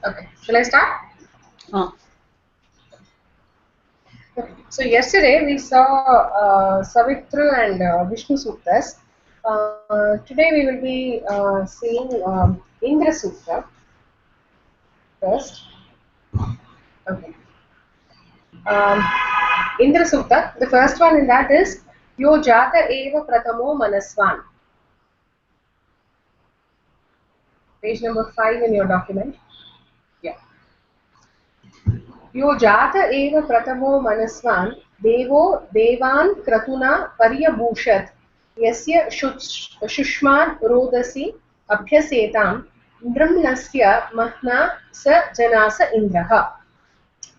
Okay, shall I start? Okay. So yesterday we saw Savitri and Vishnu Suktas. Today we will be seeing Indra Sukta first. Okay. Um, Indra Sukta. The first one in that is Yo Jata Eva Pratamo Manaswan. Page number 5 in your document. Yeah. यो जात एव प्रथमो मनस्वान् देवो देवान् क्रतुना पर्यभूषत् यस्य शुष्मान् रोदसी अभ्यसेतां नृम्णस्य महना स जनास इन्द्रः.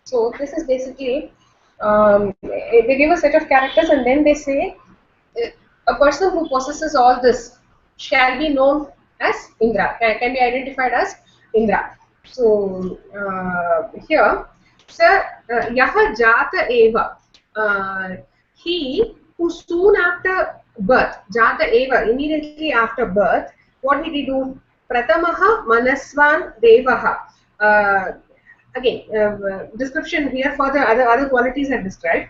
So this is basically they give a set of characters and then they say a person who possesses all this shall be known as Indra, can be identified as Indra. So here, sir, yaha jata eva, he who soon after birth, jata eva, immediately after birth, what did he do? Pratamaha manasvan devaha. Again, description here for the other qualities are described.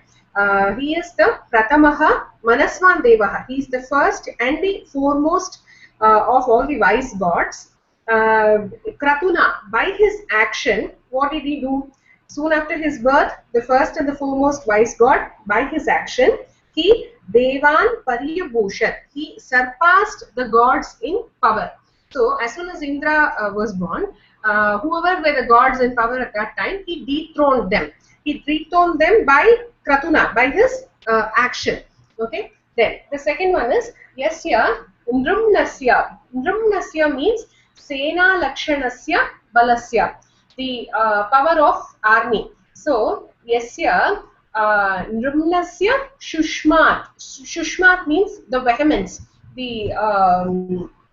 He is the Pratamaha Manasvan Devaha. He is the first and the foremost of all the wise gods. Kratuna, by his action, what did he do? Soon after his birth, the first and the foremost wise god, by his action, he Devan Pariyabhushat. He surpassed the gods in power. So, as soon as Indra was born, whoever were the gods in power at that time, he dethroned them. He dethroned them by Kratuna, by his action. Okay. Then the second one is Yasya Nrumnasya. Nrumnasya means Sena Lakshanasya Balasya, the power of army. So Yasya Nrumnasya Shushmat. Shushmat means the vehemence, the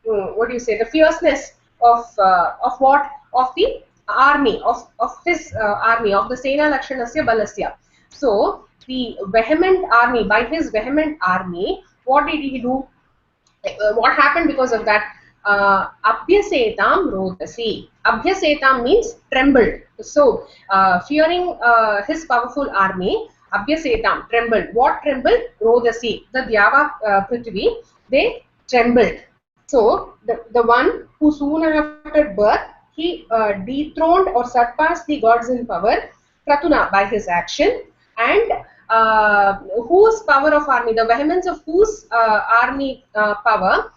what do you say, the fierceness of what, of the army, of his army, of the Sena Lakshanasya Balasya. So the vehement army, by his vehement army, what did he do? What happened because of that? Abhyasetam rodasi. Abhyasetam means trembled. So fearing his powerful army, Abhyasetam trembled. What trembled? Rodasi. The Dyava Prithvi, they trembled. So the one who soon after birth, he dethroned or surpassed the gods in power, Kratuna, by his action, and whose power of army, the vehemence of whose army power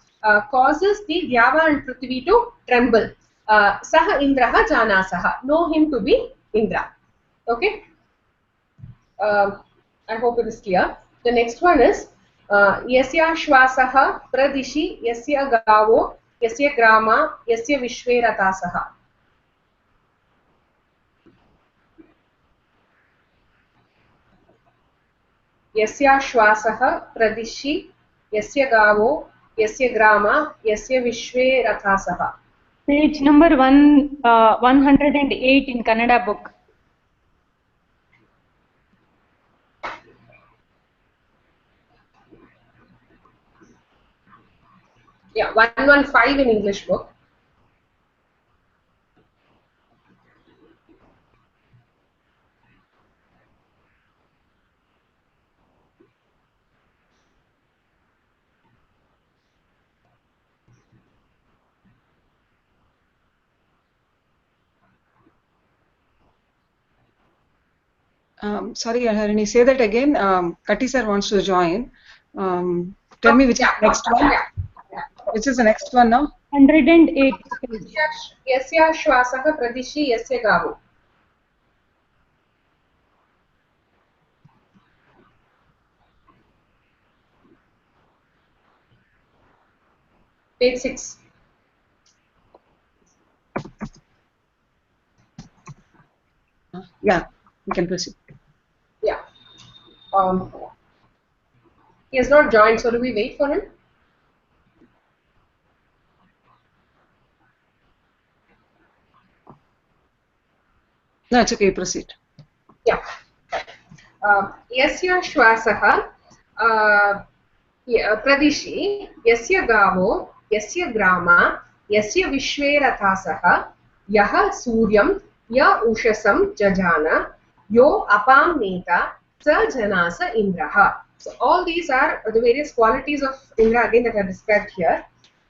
causes the Dyava and Prithvi to tremble. Saha Indraha Janasaha. Know him to be Indra. Okay. I hope it is clear. The next one is Yasya Shwasaha Pradishi Yasya Gavo Yasya Grama Yasya Vishweratasaha. Yasya Shwasaha Pradishi Yasya Gavo Yasya Grama Yasya Vishweratasaha. Page number 108 in Kannada book. Yeah, 115 in English book. Sorry, Harini, say that again. Kati sir wants to join. Tell me which is the next one. Which is the next one now? 108. Yasya Shwasaha Pradishi Yasya Gavo. Page 6. Yeah, we can proceed. Yeah. He has not joined, so do we wait for him? No, it's okay, proceed. Yeah. Yasya Shwasaha Pradishi Yasya Gavo Yasya Grama Yasya Vishweratasaha Yaha Suryam Ya Ushasam Jajana Yo Apam Neta Sa Janasa Indraha. So all these are the various qualities of Indra again that are described here.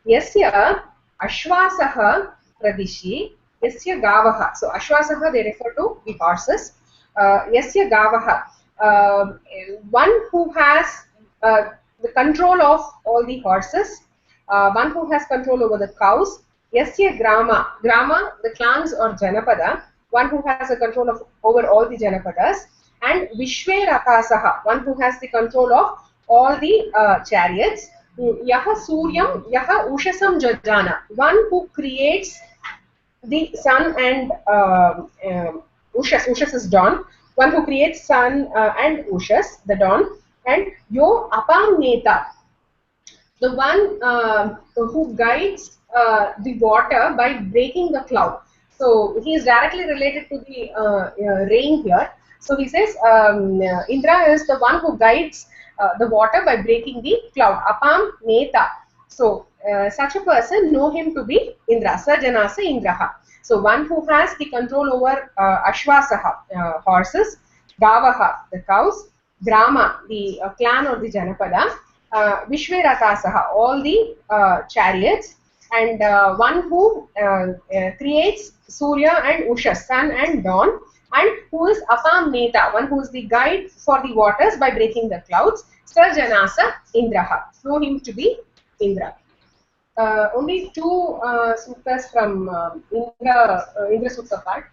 Yasya Ashvasaha Pradishi Yasya Gavaha. So Ashvasaha they refer to the horses. Yasya Gavaha. One who has the control of all the horses, one who has control over the cows. Yasya Grama. Grama, the clans or Janapada, one who has a control of over all the Janapadas. And Vishwe Rakasaha, one who has the control of all the chariots. Yaha Suryam, Yaha Ushasam Jajana, one who creates the sun and Ushas is dawn, one who creates sun and Ushas, the dawn, and Yo Apam Neta, the one who guides the water by breaking the cloud. So he is directly related to the rain here. So he says Indra is the one who guides the water by breaking the cloud. Apam Neta. So such a person know him to be Indra. Sajanasa Indraha. So one who has the control over Ashvasaha, horses, Gavaha, the cows, Grama, the clan or the Janapada, Vishweratasaha, all the chariots, and one who creates Surya and Usha, sun and dawn, and who is Apam Neta, one who is the guide for the waters by breaking the clouds, Sarjanasa Indraha. Know him to be Indra. Only two suttas from Indra Sutta part.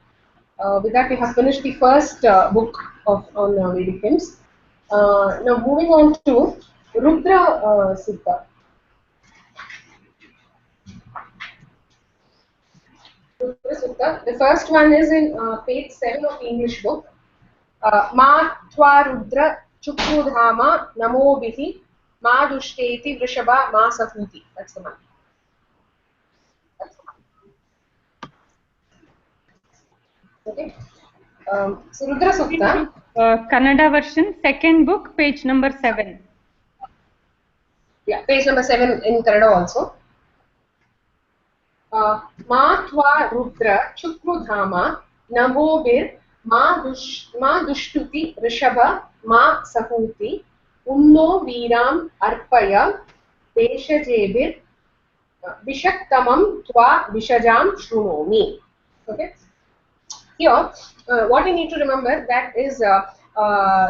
With that, we have finished the first book on Vedic hymns. Now, moving on to Rudra Sutta. Rudra Sutta. The first one is in page 7 of the English book. Ma Twa Rudra Chukrudhama Namo Bihi Ma Dushteti Vrishaba Ma Sahuti. That's the one. Okay. So Rudra Sutta. Kannada version, second book, page number 7. Yeah, page number 7 in Kannada also. Ma Twa Rudra Chukrudhama Navobir Ma Dushtuti Rishabha Ma Sahuti Unno Viram Arpaya Deshajebir Vishaktamam Twa Vishajam Shrunomi. Okay. Here, what you need to remember that is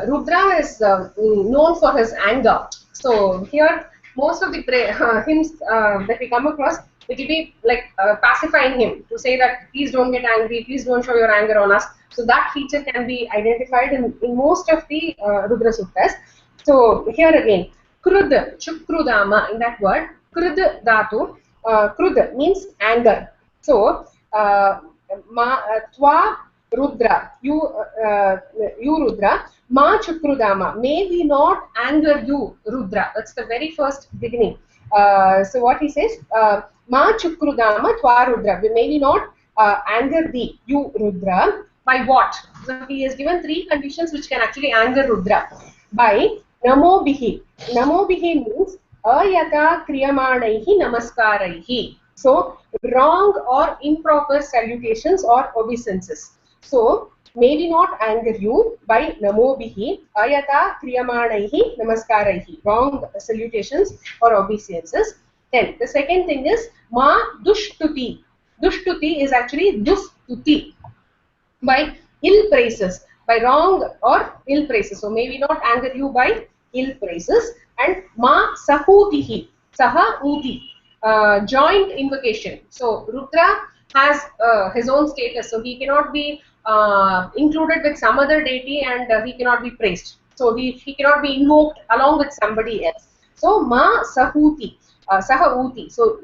Rudra is known for his anger. So here, most of the hymns that we come across, it will be like pacifying him to say that please don't get angry, please don't show your anger on us. So that feature can be identified in most of the Rudra Suktas. So here again, Krud, Chukrudama, in that word, Krud Dhatu, Krud means anger. So, Twa Rudra, you Rudra, Ma Chukrudama, may we not anger you, Rudra. That's the very first beginning. So what he says, Ma Chukrudama Twa Rudra, may we not anger thee, you Rudra, by what? So he has given 3 conditions which can actually anger Rudra. By Namo Bihi. Namo Bihi means Ayata Kriyamanaihi Namaskaraihi. So, wrong or improper salutations or obeisances. So, may we not anger you by Namo Bihi, Ayata Kriyamanaihi Namaskaraihi. Wrong salutations or obeisances. Then, the second thing is Ma Dushtuti. Dushtuti is actually Dustuti, by ill praises, by wrong or ill praises. So, may we not anger you by ill praises. And Ma Sahutihi, Saha Uti. Joint invocation. So Rudra has his own status, so he cannot be included with some other deity, and he cannot be praised. So he cannot be invoked along with somebody else. So Ma Sahuti, Sahauti. So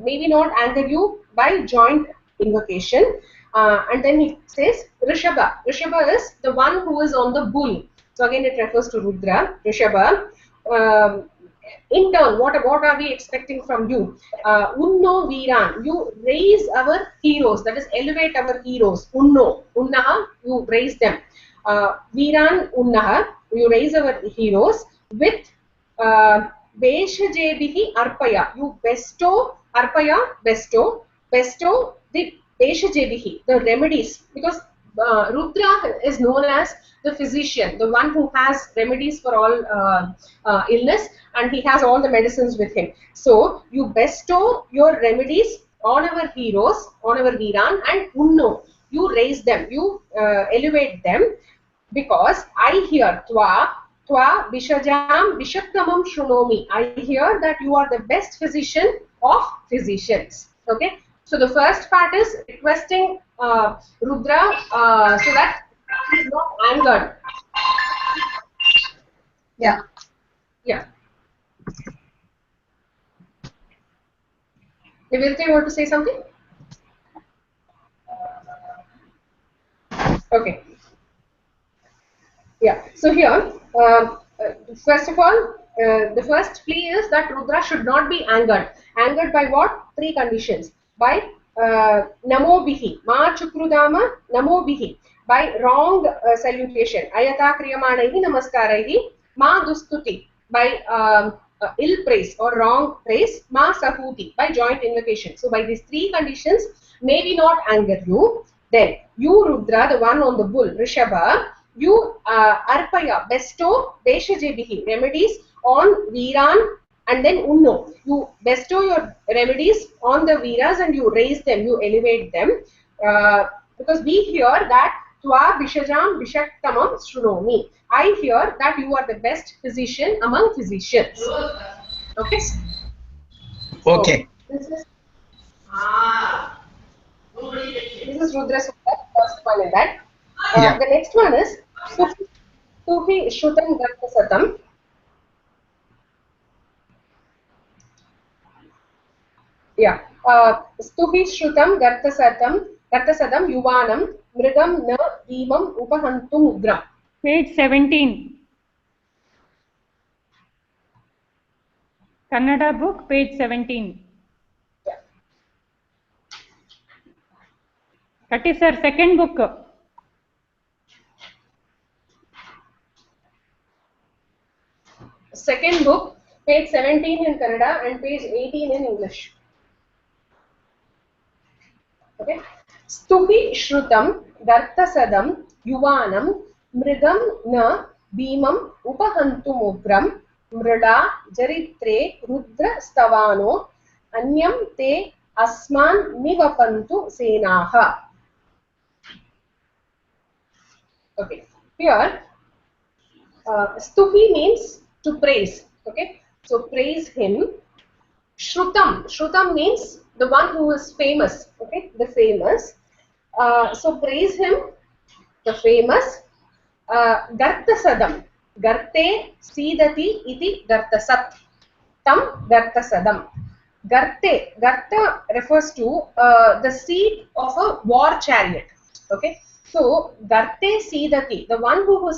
maybe not anger you by joint invocation. And then he says Rishabha. Rishabha is the one who is on the bull. So again it refers to Rudra, Rishabha. In turn, what are we expecting from you? Unno Viran, you raise our heroes, that is elevate our heroes. Unno, Unnaha, you raise them. Viran Unnaha, you raise our heroes with Veshajebihi Arpaya, you bestow, Arpaya, bestow the Deshajevihi, the remedies, because Rudra is known as the physician, the one who has remedies for all illness, and he has all the medicines with him. So you bestow your remedies on our heroes, on our Viran, and Unno, you raise them, you elevate them, because I hear Twa Vishajam Vishaktamam Shrunomi. I hear that you are the best physician of physicians. Okay. So the first part is requesting Rudra so that he is not angered. Yeah. Yeah. Nivedita, you want to say something? Okay. Yeah. So here, first of all, the first plea is that Rudra should not be angered. Angered by what? Three conditions. By namo bihi, ma chukrudama namo bihi. By wrong salutation, ayata kriyamanaihi namaskaraihi, ma dustuti. By ill praise or wrong praise, ma sahuti. By joint invocation. So by these three conditions, maybe not anger you. Then you, Rudra, the one on the bull, Rishabha, you arpaya, bestow deshajebihi, remedies on Viran and then Unno. You bestow your remedies on the Viras and you raise them, you elevate them. Because we hear that Twa Vishajam Vishaktamam Shrunomi. I hear that you are the best physician among physicians. Okay? Okay. So, this is Rudra Sukta, first one in that. Yeah. The next one is Tuhi Shrutam Garta Satam. Yeah. Stuhi Shrutam Garta Sadam Yuvanam Mridam Na Imam Upahantum Ugram. Page 17. Kannada book, page 17. Yeah. That is our second book. Second book, page 17 in Kannada and page 18 in English. Okay. Stuhi Shrutam Garta Sadam Yuvanam Mridam Na Bhimam Upahantum Ugram Mrida Jaritre Rudra Stavano Anyam Te Asman Nivapantu Senaha. Okay. Here, Stuhi means to praise. Okay. So praise him. Shrutam. Shrutam means the one who is famous. Okay. The famous. So praise him, the famous. Gartasadam. Garte Sidati iti Gartasat. Tam Gartasadam. Garte. Garta refers to the seat of a war chariot. Okay. So Garte Sidati, the one who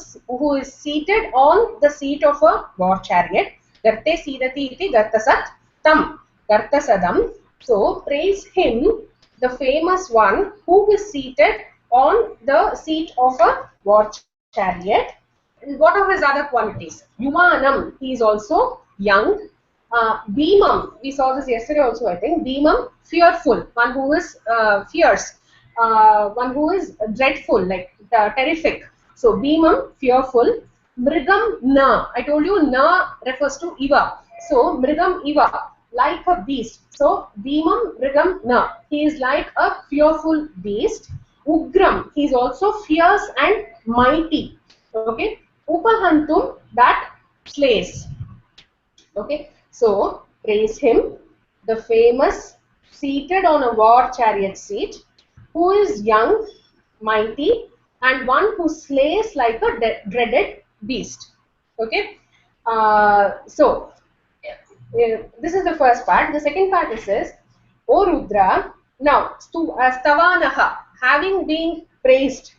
is seated on the seat of a war chariot. Garte Sidati iti Gartasat. Tam Gartasadam. So praise him, the famous one who is seated on the seat of a war chariot. And what are his other qualities? Yumanam, he is also young. Bhimam, we saw this yesterday also, I think. Bhimam, fearful, one who is fierce, one who is dreadful, like terrific. So Bhimam, fearful. Mrigam na, I told you na refers to Iva. So Mrigam Iva, like a beast. So Bhimam Mrigam na, he is like a fearful beast. Ugram, he is also fierce and mighty. Okay. Upahantum, that slays. Okay. So praise him, the famous, seated on a war chariot seat, who is young, mighty, and one who slays like a dreaded beast. Okay. So this is the first part. The second part is this: O Rudra, now Stavanaha, having been praised.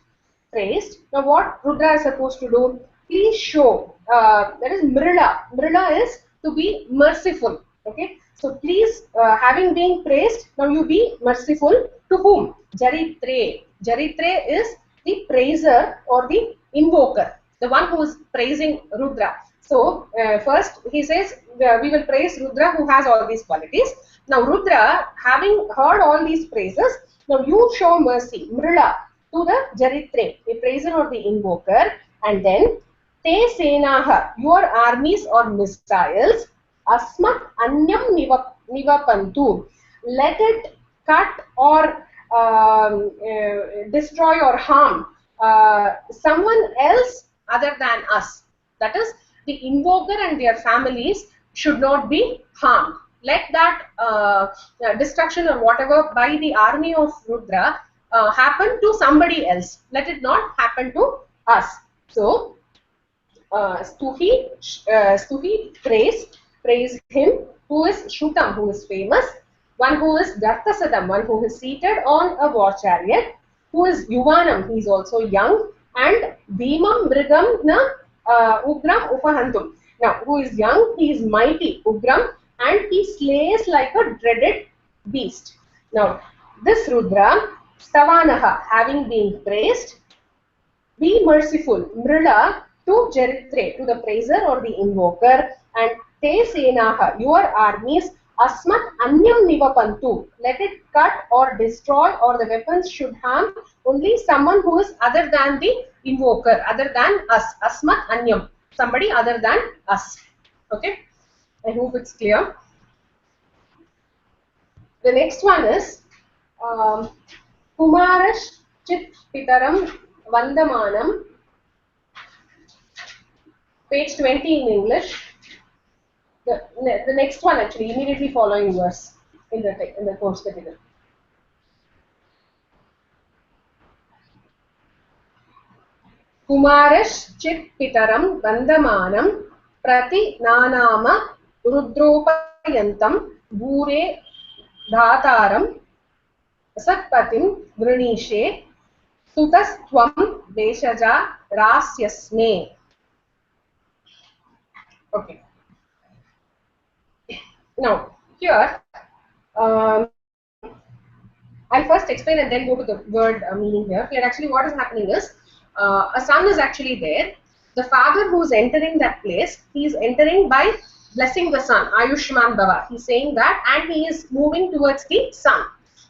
Now what Rudra is supposed to do? Please show. That is Mrila. Mrila is to be merciful. Okay. So please, having been praised, now you be merciful to whom? Jaritre. Jaritre is the praiser or the invoker, the one who is praising Rudra. So first he says we will praise Rudra who has all these qualities. Now Rudra, having heard all these praises, now you show mercy, mrila, to the jaritre, the praiser or the invoker, and then te senaha, your armies or missiles, asmat anyam nivapantu, let it cut or destroy or harm someone else other than us. That is, the invoker and their families should not be harmed. Let that destruction or whatever by the army of Rudra happen to somebody else. Let it not happen to us. So, Stuhi praise him who is Shrutam, who is famous, one who is Gartasadam, one who is seated on a war chariot, who is Yuvanam, he is also young, and Bhimam Mrigam na Ugram Upahantum. Now, who is young, he is mighty, Ugram, and he slays like a dreaded beast. Now, this Rudra, Stavanaha, having been praised, be merciful, Mrila, to Jaritre, to the praiser or the invoker, and Te Senaha, your armies, Asmat Anyam Nivapantu, let it cut or destroy, or the weapons should harm only someone who is other than the invoker, other than us. Asmat Anyam, somebody other than us. Okay, I hope it's clear. The next one is Kumarash Chit Pitaram Vandamanam, page 20 in English. The next one actually, immediately following verse in the course category. Kumarash Chit Pitaram Vandamanam Prati Nanama Rudropayantam Bhure Dhataram Satpatim Vrinishe Sutastvam Veshaja Rasyasme. Okay. Now, here, I'll first explain and then go to the word meaning here. Here, actually, what is happening is, a son is actually there. The father who is entering that place, he is entering by blessing the son, Ayushman Bhava. He's saying that, and he is moving towards the son.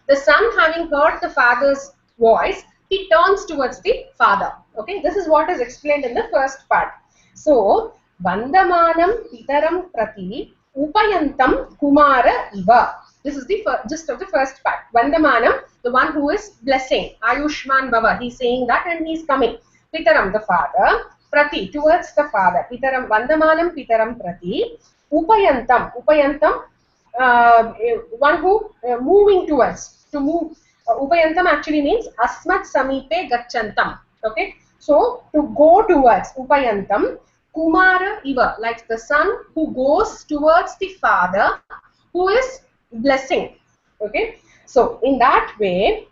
The son, having heard the father's voice, he turns towards the father. Okay, this is what is explained in the first part. So, Vandamanam Pitaram Prati Upayantam Kumara Iva. This is the gist of the first part. Vandamanam, the one who is blessing, Ayushman Bhava. He's saying that and he's coming. Pitaram, the father. Prati, towards the father. Pitaram, Vandamanam Pitaram Prati. Upayantam, Upayantam, one who moving towards. To move. Upayantam actually means Asmat Samipe Gachantam. Okay. So, to go towards Upayantam. Kumara Iva, like the son who goes towards the father who is blessing. Okay. So, in that way,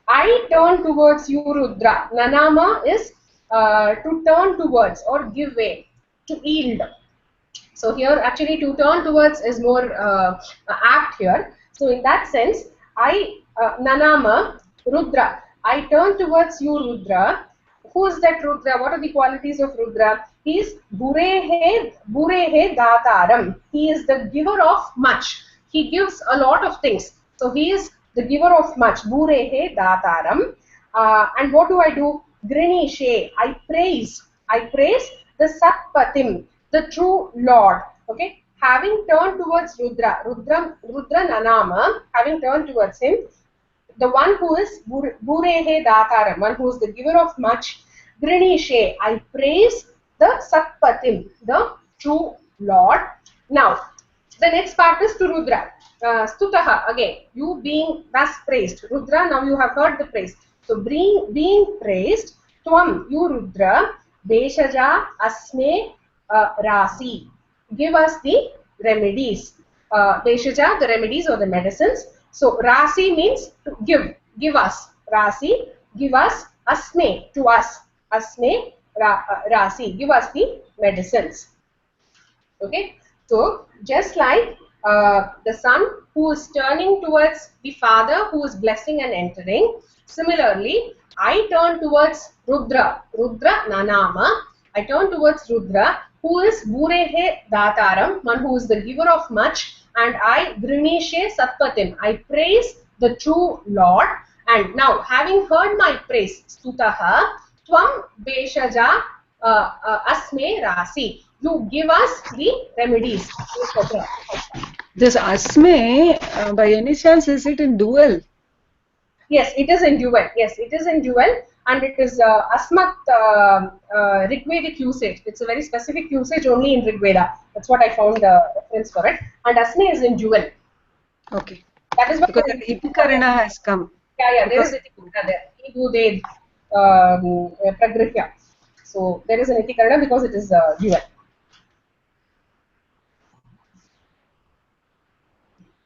I turn towards you, Rudra. Nanama is to turn towards or give way, to yield. So, here actually to turn towards is more apt here. So, in that sense, I, Nanama, Rudra, I turn towards you, Rudra. Who is that Rudra? What are the qualities of Rudra? He is Bhurehe Dataram. He is the giver of much. He gives a lot of things. So he is the giver of much. Bhurehe Dataram. And what do? Grinishe. I praise the Satpatim, the true Lord. Okay. Having turned towards Rudra Nanama, having turned towards him, the one who is Bhurehe Dataram, one who is the giver of much, Grinishe, I praise the Satpatim, the true Lord. Now, the next part is to Rudra. Stutaha, again, you being thus praised. Rudra, now you have heard the praise. So, being praised, Tvam, you Rudra, Deshaja, Asme, Rasi. Give us the remedies. Deshaja, the remedies or the medicines. So, Rasi means to give us. Rasi, give us. Asme, to us. Asme, Rasi, give us the medicines. Okay. So, just like the son who is turning towards the father who is blessing and entering, similarly, I turn towards Rudra Nanama. I turn towards Rudra who is Bhurehe Dataram, one who is the giver of much, and I grinishe satpatim. I praise the true Lord. And now, having heard my praise, stutaha, tvam beshaja asme rasi. You give us the remedies. This asme, by any chance, is it in dual? Yes, it is in dual. Yes, it is in dual, and it is asmat Rigvedic usage. It's a very specific usage only in Rigveda. That's what I found reference for it. And asme is in dual. Okay. That is why Because the itikarana has come. yeah, there is itikarana there. Idu pragrihya. So there is an itikarana because it is dual.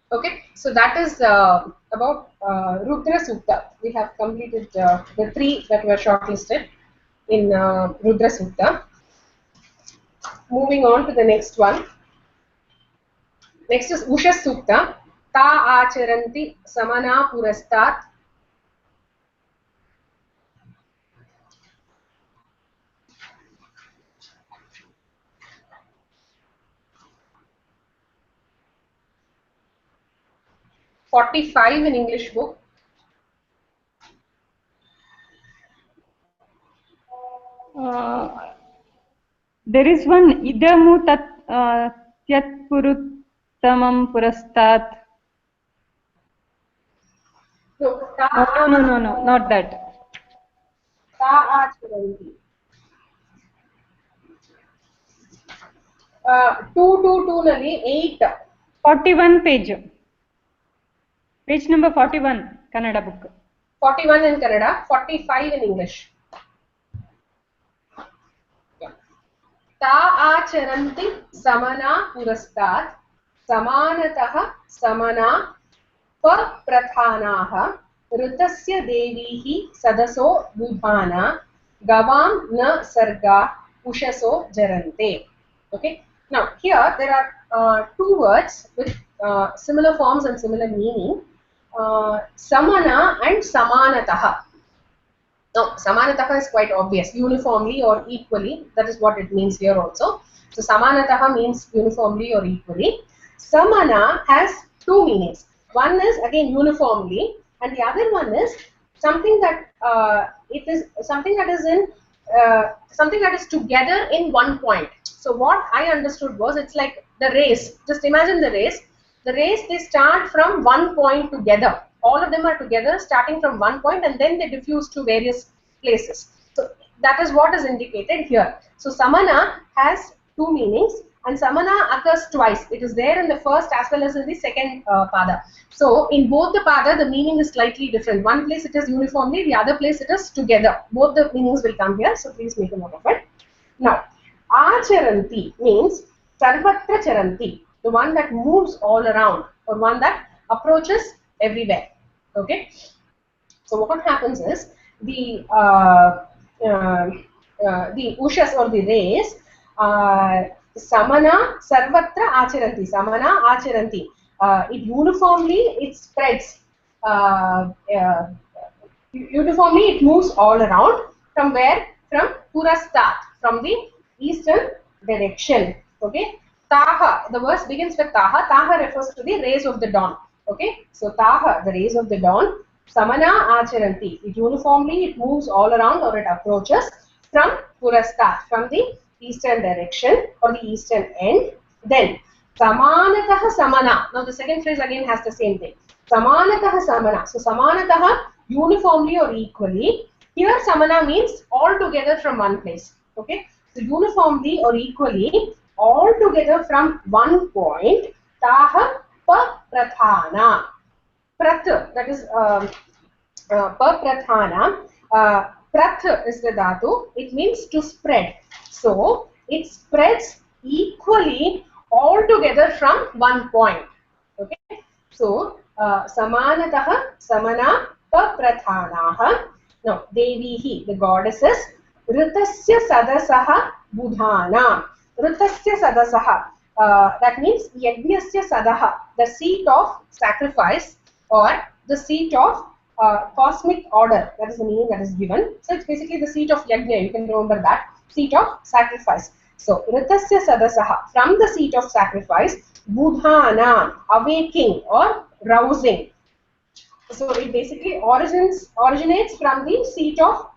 Okay, so that is about Rudra Sukta. We have completed the 3 that were shortlisted in Rudra Sukta. Moving on to the next one. Next is Usha Sukta. Ta acharanti samana purastat. (45) in English book. There is one idamu tyat puruttamam purastat. No, No, not that. Ta acharanti. 2 nalli 8. 41 page. Page number 41, Kannada book. 41 in Kannada, 45 in English. Ta acharanti samana purastat samanatah samana paprathanah ritasya devihi sadaso budhana gavam na sarga ushaso jarante. Okay. Now here there are 2 words with similar forms and similar meaning. Samana and samanatah. Now, samanataha is quite obvious, uniformly or equally. That is what it means here also. So, samanataha means uniformly or equally. Samana has 2 meanings. One is again uniformly, and the other one is something that it is something that is in something that is together in one point. So, what I understood was it's like the race. Just imagine the race. The race, they start from one point together. All of them are together starting from one point and then they diffuse to various places. So that is what is indicated here. So samana has 2 meanings and samana occurs twice. It is there in the first as well as in the second pada. So in both the pada the meaning is slightly different. One place it is uniformly, the other place it is together. Both the meanings will come here. So please make a note of it. Now acharanti means sarvatra charanti. The one that moves all around or one that approaches everywhere. Okay. So what happens is the ushas or the rays samana sarvatra acharanti. Samana acharanti. It uniformly it spreads. Uniformly it moves all around. From where? From purastat, from the eastern direction. Okay. Taha, the verse begins with Taha. Taha refers to the rays of the dawn. Okay, so Taha, the rays of the dawn. Samana acharanti, it uniformly, it moves all around or it approaches from Purastat, from the eastern direction or the eastern end. Then, Samanataha samana. Now the second phrase again has the same thing. Samanataha samana. So Samanataha, uniformly or equally. Here samana means all together from one place. Okay, so uniformly or equally, all together from one point, taha paprathana. Prat, that is paprathana. Prath is the dhatu. It means to spread. So it spreads equally all together from one point. Okay. So samanataha samana paprathanaha. Now devihi, the goddesses. Ritasya sadasaha budhana. Ritasya sadasaha. That means yajnasya sadaha, the seat of sacrifice or the seat of cosmic order. That is the meaning that is given. So it's basically the seat of yajna. You can remember that, seat of sacrifice. So ritasya sadasaha, from the seat of sacrifice, budhana, awaking or rousing. So it basically originates from the seat of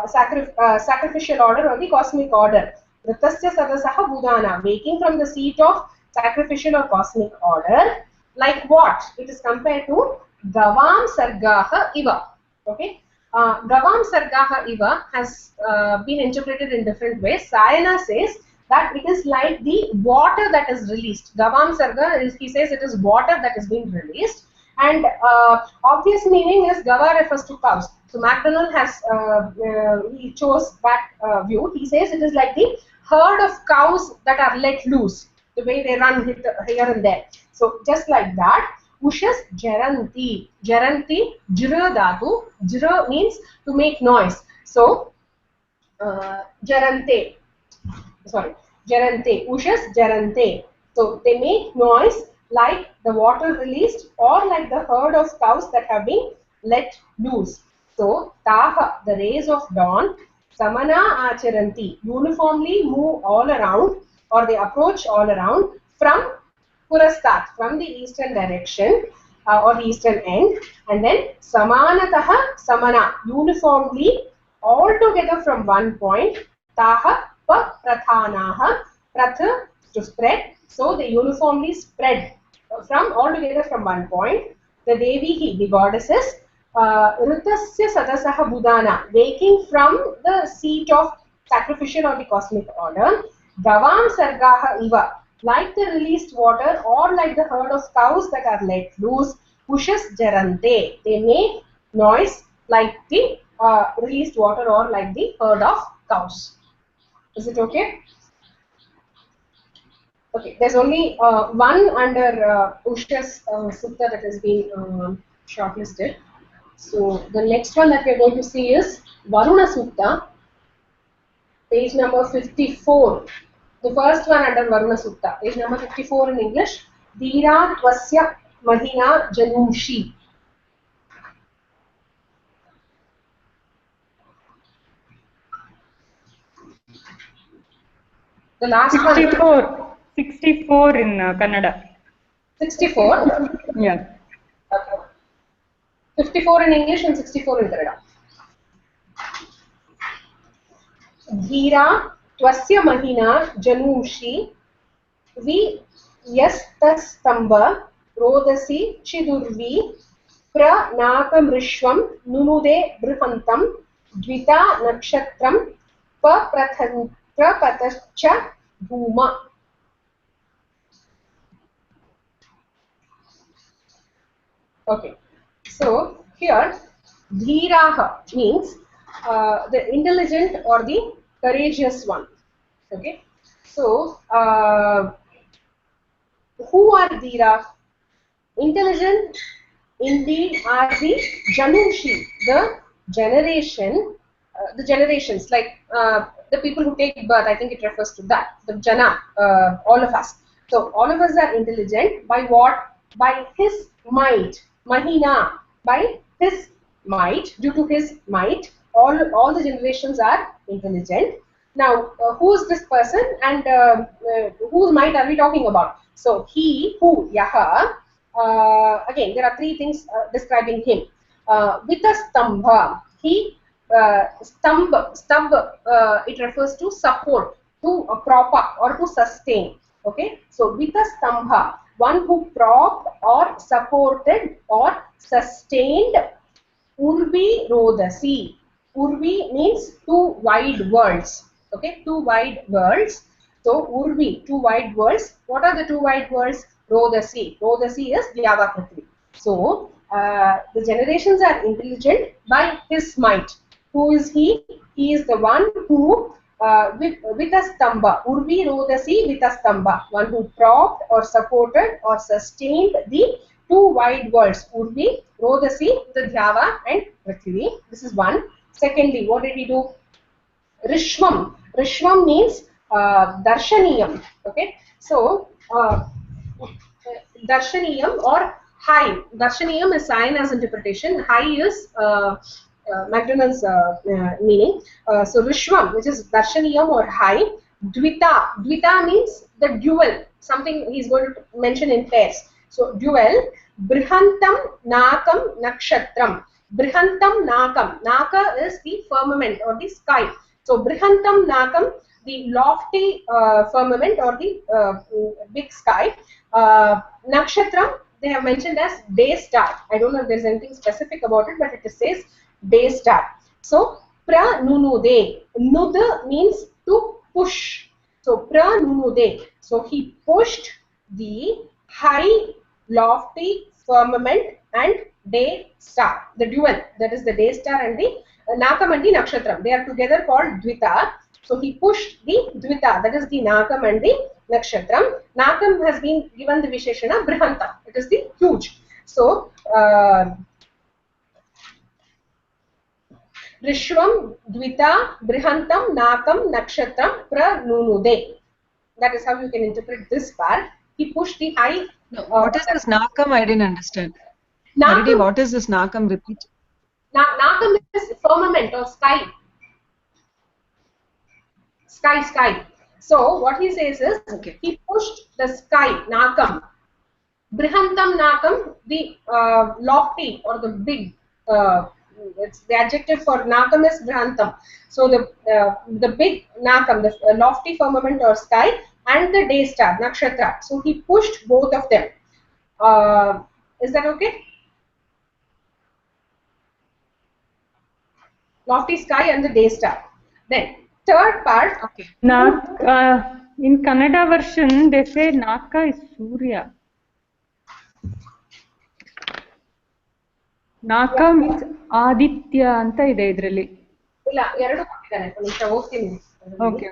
sacrificial order or the cosmic order. Ritasya sadasaha budhana, waking from the seat of sacrificial or cosmic order. Like what? It is compared to gavam sargaha iva. Okay. Gavam sargaha iva has been interpreted in different ways. Sayana says that it is like the water that is released. Gavam sarga is, he says, it is water that is being released. And obvious meaning is Gava refers to cows. So MacDonald has he chose that view. He says it is like the herd of cows that are let loose, the way they run here and there. So just like that, Ushas jaranti. Jaranti, jira dhatu. Jira means to make noise. So jarante. Sorry, jarante. Ushas jarante. So they make noise like the water released or like the herd of cows that have been let loose. So taha, the rays of dawn, samana acharanti, uniformly move all around or they approach all around from purastat, from the eastern direction or the eastern end, and then samanataha samana, uniformly all together from one point, taha pa prathanaha, pratha to spread, so they uniformly spread from altogether from one point. The Devi, the goddesses, Ritasya Sadasaha Budana, waking from the seat of sacrificial or the cosmic order, Gavam Sargaha Iva, like the released water or like the herd of cows that are let loose, Pushas Jarante, they make noise like the released water or like the herd of cows. Is it okay? Okay, there's only one under Ushya's Sukta that has been shortlisted. So the next one that we are going to see is Varuna Sukta, page number 54. The first one under Varuna Sukta, page number 54 in English. Dhira Tvasya Mahina Janumshi. The last 64, one. 64 in Kannada. 64? Yeah. Okay. 54 in English and 64 in Kannada. Dhira Tvasya Mahina Janumshi Vi Yastastamba Rodasi Chidurvi Pranakamrishwam Nunude Brihantam Dvita Nakshatram Prapatacha Bhuma. Okay, so here Dhiraha means the intelligent or the courageous one. Okay, so who are Dhira? Intelligent indeed are the Janumshi, the generations like the people who take birth. I think it refers to that, the Jana, all of us. So all of us are intelligent by what? By his might, Mahina, by his might, due to his might, all the generations are intelligent. Now, who is this person and whose might are we talking about? So he, who, Yaha. Again, there are three things describing him. With a stambha, he stumb, it refers to support, to prop up or to sustain. Okay, so with a stambha, one who propped or supported or sustained. Urvi rodasi. Urvi means two wide worlds. Okay, two wide worlds. So Urvi, two wide worlds. What are the two wide worlds? Rodasi. Rodasi is Vyava Prithvi. So the generations are intelligent by his might. Who is he? He is the one who with a stamba. Urvi Rodasi with a stamba. One who propped or supported or sustained the two wide worlds. Urvi, Rodasi, the Dhyava and Prithvi. This is one. Secondly, what did he do? Rishvam. Rishvam means darshaniyam. Okay, so darshaniyam or high. Darshaniyam is science interpretation. High is McDonald's meaning. So Rishvam, which is darshaniyam or high. Dvita. Dvita means the dual. something he's going to mention in pairs. So dual, Brihantam Nakam Nakshatram. Brihantam Nakam. Naka is the firmament or the sky. So Brihantam Nakam, the lofty firmament or the big sky. Nakshatram, they have mentioned as day star. I don't know if there's anything specific about it, but it says day star. So pranunude. Nud means to push. So pranunude. So he pushed the high, lofty firmament and day star. The dual, that is the day star and the Nakam and the Nakshatram. They are together called Dvita. So he pushed the Dvita, that is the Nakam and the Nakshatram. Nakam has been given the Visheshana Brihanta. It is the huge. So Rishvam, Dvita, Brihantam, Nakam, Nakshatram, Pranunude. That is how you can interpret this part. He pushed the high. No, what is this Nakam? I didn't understand. Nakam, Harini, what is this Nakam? Repeat. Nakam is firmament or sky. Sky. So what he says is, Okay. he pushed the sky, Nakam. Brihantam Nakam, the lofty or the big. It's the adjective for Nakam is Brihantam. So the big Nakam, the lofty firmament or sky, and the day star, Nakshatra. So he pushed both of them. Is that okay? Lofty sky and the day star. Then third part. Okay. In Kannada version, they say Naka is Surya. Naka means Aditya anta ide idರಲ್ಲಿ. ಇಲ್ಲ ಎರಡು ಕೊಟ್ಟಿದ್ದಾನೆ ನಿಮಿಷ ಹೋಗ್ತೀನಿ. Okay.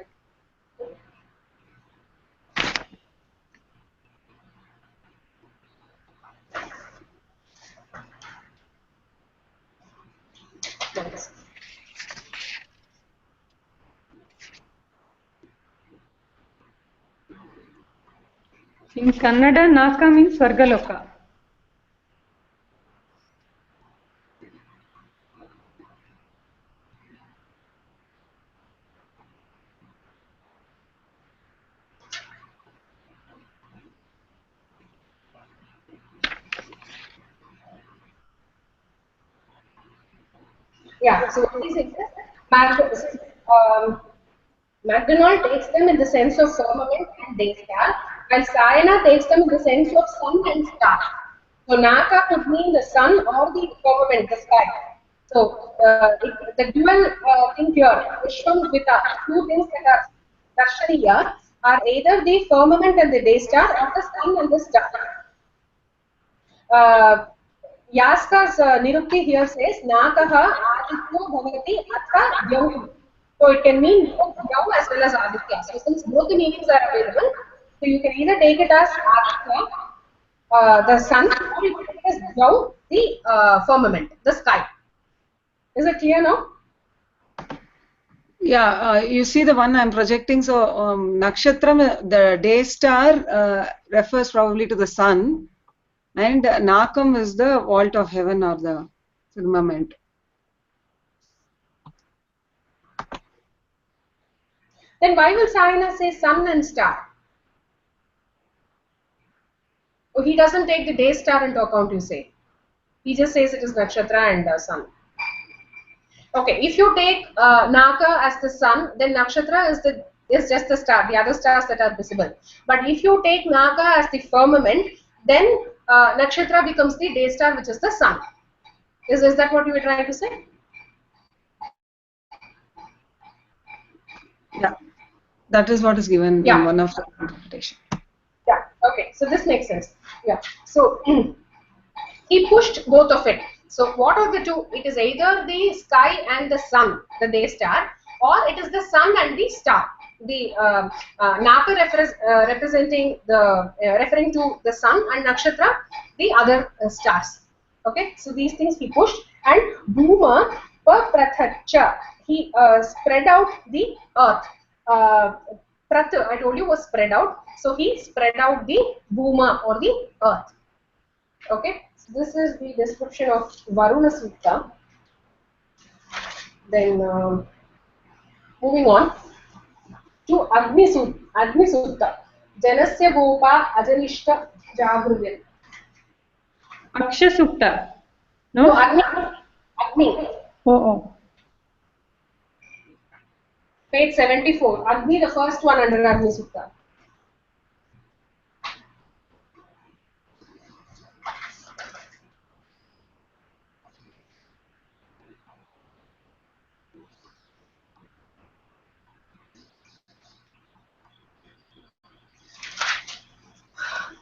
In Kannada, Naka means Swargaloka. Yeah, so what is it? McDonald takes them in the sense of firmament and day star, while Sayana takes them in the sense of sun and star. So Naka could mean the sun or the firmament, the sky. So the dual thing here, Vishwam Dvita, two things that are Darshaniya are either the firmament and the day star or the sun and the star. Yaska's Nirukti here says Nakaha Aditya Bhavati Atha Dyau. So it can mean both Dyau as well as Aditya. So since both the meanings are available, so you can either take it as Aditya, the sun, or you can take it as Dyau, the firmament, the sky. Is it clear now? Yeah, you see the one I'm projecting. So Nakshatram, the day star refers probably to the sun, and Nakam is the vault of heaven or the firmament. Then why will Sayana say sun and star? Oh, he doesn't take the day star into account, you say. He just says it is Nakshatra and sun. Okay, if you take Naka as the sun, then Nakshatra is just the star, the other stars that are visible. But if you take Naka as the firmament, then Nakshatra becomes the day star, which is the sun. Is that what you were trying to say? Yeah, that is what is given in one of the interpretation. Yeah, okay, so this makes sense. Yeah, so he pushed both of it. So what are the two? It is either the sky and the sun, the day star, or it is the sun and the star. The Naka representing the referring to the sun, and Nakshatra the other stars. Okay, so these things he pushed, and Bhuma Paprathacha, he spread out the earth. Prat, I told you, was spread out, so he spread out the Bhuma or the earth. Okay, so this is the description of Varuna Sutta. Then moving on to Agni Sutta. Janasya Gopa Ajanishta Jagruvil. Aksha Sukta. No? No, Agni. Agni. Oh. Page 74. Agni, the first one under Agni Sukta.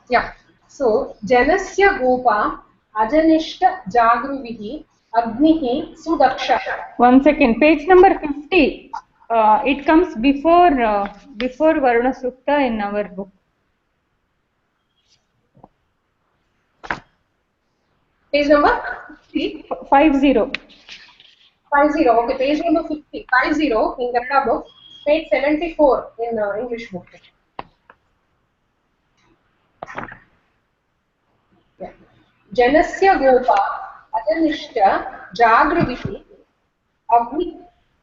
Yeah. So, Janasya Gopa Ajanishta Jagruvihi Agnihi Sudaksha. 1 second. Page number 50. It comes before Varuna Sukta in our book. Page number 50. 50. 50. Okay, page number 50. 50 in Kannada book. Page 74 in English book. Yeah. Janasya Gopa Ajanishta Jagruvihi Agni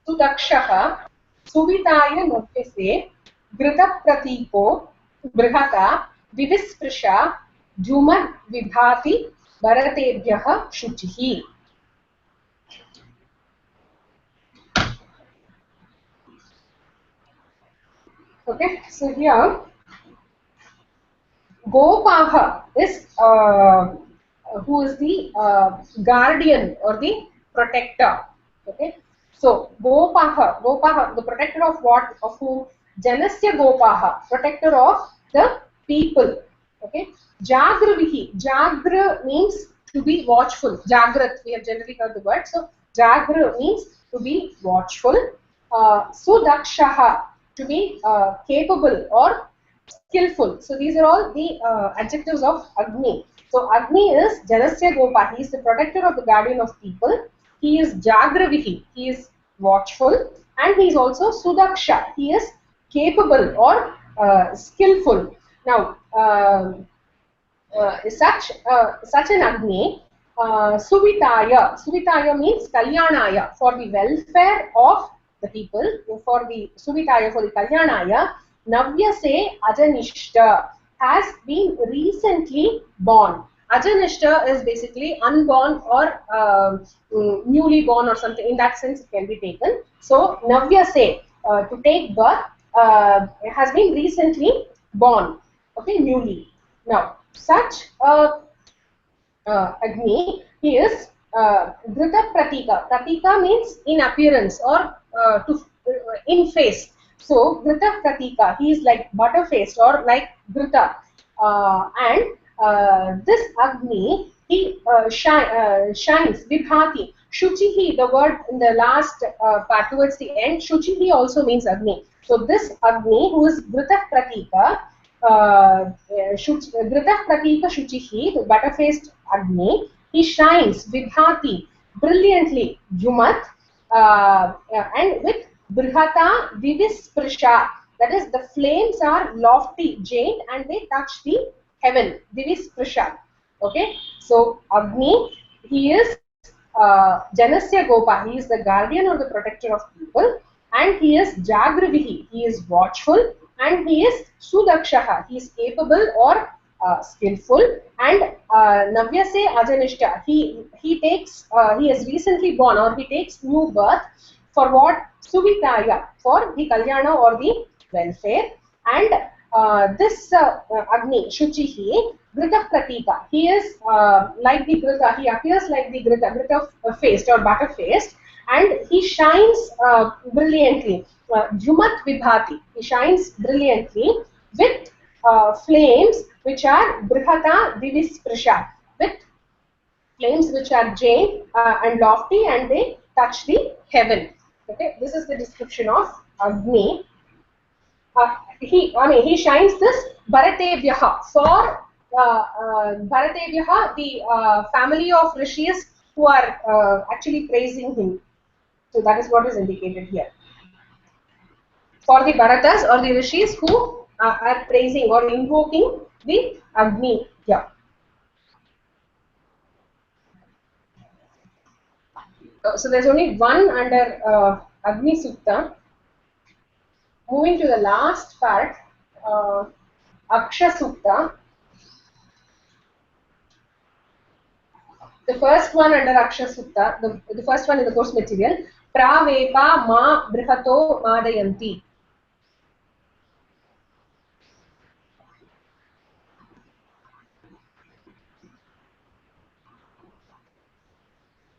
Sudakshaha Suvitaaya navyase Grita Pratiko Brihata Vivisprisha Jumad Vibhati Bharatebhyaha Shuchihi. Okay, so here Gopaha is who is the guardian or the protector. Okay, so Gopaha, the protector of what? Of whom? Janasya Gopaha, protector of the people. Okay, Jagruvihi. Jagra means to be watchful. Jagrat, we have generally heard the word. So Jagra means to be watchful. Sudakshaha, to be capable or skillful. So these are all the adjectives of Agni. So Agni is Janasya Gopa. He is the protector of the guardian of people. He is Jagravihi. He is watchful, and he is also Sudaksha. He is capable or skillful. Now, such an Agni, suvitaaya. Suvitaaya means kalyanaya, for the welfare of the people, for the suvitaaya, for the kalyanaya. Navyase ajanishta, has been recently born. Ajanishta is basically unborn or newly born or something. In that sense, it can be taken. So navyase, to take birth, has been recently born. Okay, newly. Now, such Agni, he is Grita Pratika. Pratika means in appearance or in face. So, Grita Pratika, he is like butter faced or like Grita. And this Agni, he shines, Vibhati. Shuchihi, the word in the last part towards the end, Shuchihi also means Agni. So, this Agni, who is Grita Pratika, Gritah Pratika Shuchihi, the butter-faced Agni, he shines Vibhati, brilliantly, Jumat, and with Brihata Vivisprisha, that is, the flames are lofty, jade, and they touch the heaven, Vivisprisha. Okay, so Agni, he is Janasya Gopa, he is the guardian or the protector of people, and he is Jagrivihi, he is watchful, and he is Sudakshaha, he is capable or skillful, and Navyase Ajanishta, he takes, he is recently born or he takes new birth for what? Suvitaya, for the Kalyana or the welfare, and this Agni, Shuchihi, Grita Pratika, he is like the Grita, he appears like the Grita faced or butter faced, and he shines brilliantly. Jumat Vibhati, he shines brilliantly with flames which are Brihata Divisprisha, with flames which are jade and lofty, and they touch the heaven. Okay, this is the description of Agni. He shines this Bharatebhyaha for Bharatebhyaha, the family of rishis who are actually praising him. So that is what is indicated here. For the Bharatas or the rishis who are praising or invoking the Agni. Yeah. So there's only one under Agni Sukta. Moving to the last part, Aksha Sukta. The first one under Aksha Sukta, the first one in the course material, Pravepa ma brihato madayanti.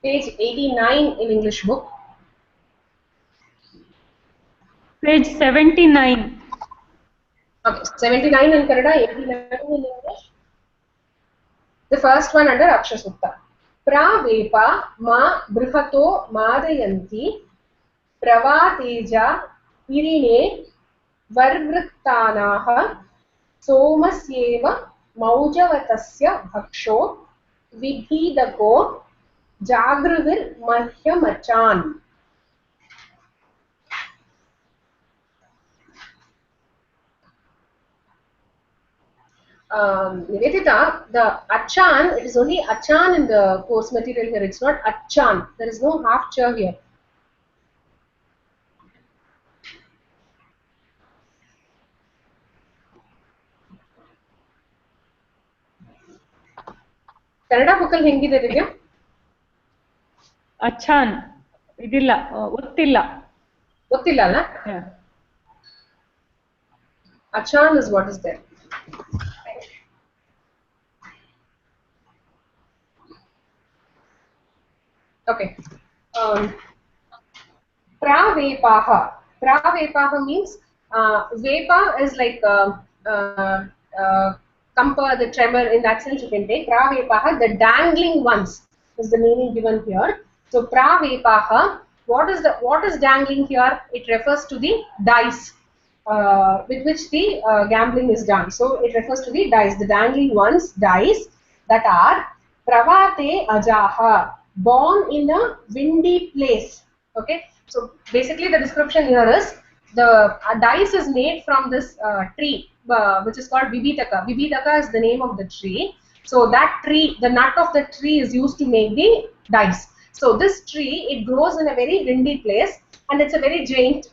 Page 89 in English book. Page 79. Okay, 79 in Kannada, 89 in English. The first one under Aksha Sukta. Pravepa ma brihato madayanti pravateja irine varvrittanaha somasyeva maujavatasya bhaksho vibhidako jagrivir mahyamachan. Nivedita, the achan, it is only achan in the course material here. It's not achan. There is no half cha here. Kannada bookal ಹೆಂಗಿದೆ ದಿವ್ಯ? Achan. ಇದಿಲ್ಲ, ಒತ್ತಿಲ್ಲ. ಗೊತ್ತಿಲ್ಲ ಅಲ್ಲ? Yeah. Achan is what is there. Okay. Pravepaha. Pravepaha means vepa is like kampa, the tremor. In that sense, you can take pravepaha. The dangling ones is the meaning given here. So pravepaha. What is dangling here? It refers to the dice with which the gambling is done. So it refers to the dice, the dangling ones, dice that are pravate ajaha, born in a windy place. Okay, so basically the description here is the dice is made from this tree which is called vibhidaka. Vibhidaka is the name of the tree. So that tree, the nut of the tree is used to make the dice. So this tree, it grows in a very windy place and it's a very giant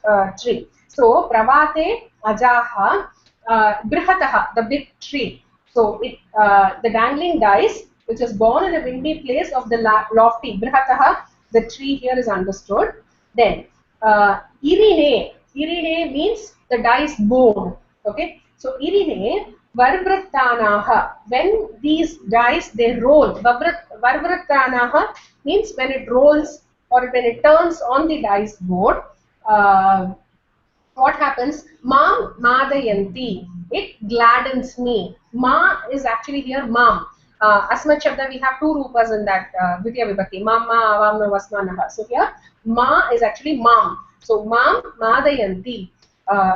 tree. So pravate ajaha brihataha, the big tree. So it the dangling dice which is born in a windy place of the lofty brihataha, the tree here is understood. Then irine, irine means the dice board. Okay, so irine varvrittanaha, when these dice they roll, varvrittanaha means when it rolls or when it turns on the dice board, what happens? Mam madayanti, it gladdens me. Ma is actually here mam. Asmat Shabda, we have two rupas in that Vidya Vibhakti. Mama, Avamna, Vasmanaha. So here, ma is actually mam. So mam madayanti,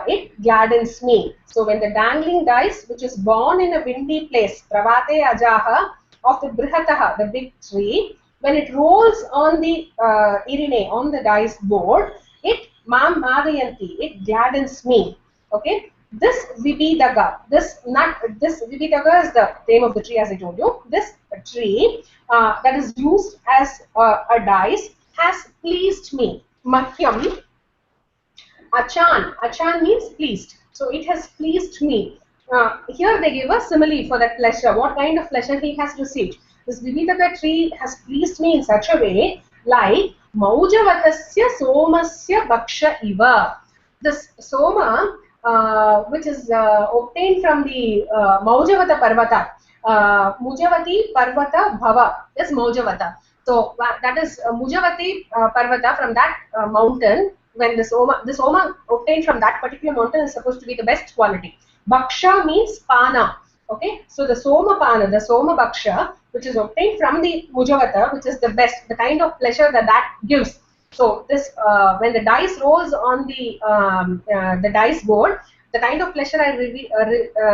it gladdens me. So when the dangling dice, which is born in a windy place, pravate ajaha, of the brihataha, the big tree, when it rolls on the irine, on the dice board, it mam madayanti, it gladdens me. Okay, this vibhidaka, this nut, this vibhidaka is the name of the tree, as I told you. This tree that is used as a dice has pleased me. Mahyam achan, achan means pleased. So it has pleased me. Here they give a simile for that pleasure. What kind of pleasure he has received? This vibhidaka tree has pleased me in such a way, like Maujavatasya somasya bhaksha iva. This soma, which is obtained from the Maujavata Parvata, Mujavati Parvata Bhava is Maujavata. So that is Mujavati Parvata, from that mountain. When the soma obtained from that particular mountain is supposed to be the best quality. Bhaksha means pana. Okay, so the soma pana, the soma bhaksha, which is obtained from the mujavata, which is the best, the kind of pleasure that gives. So this when the dice rolls on the dice board, the kind of pleasure I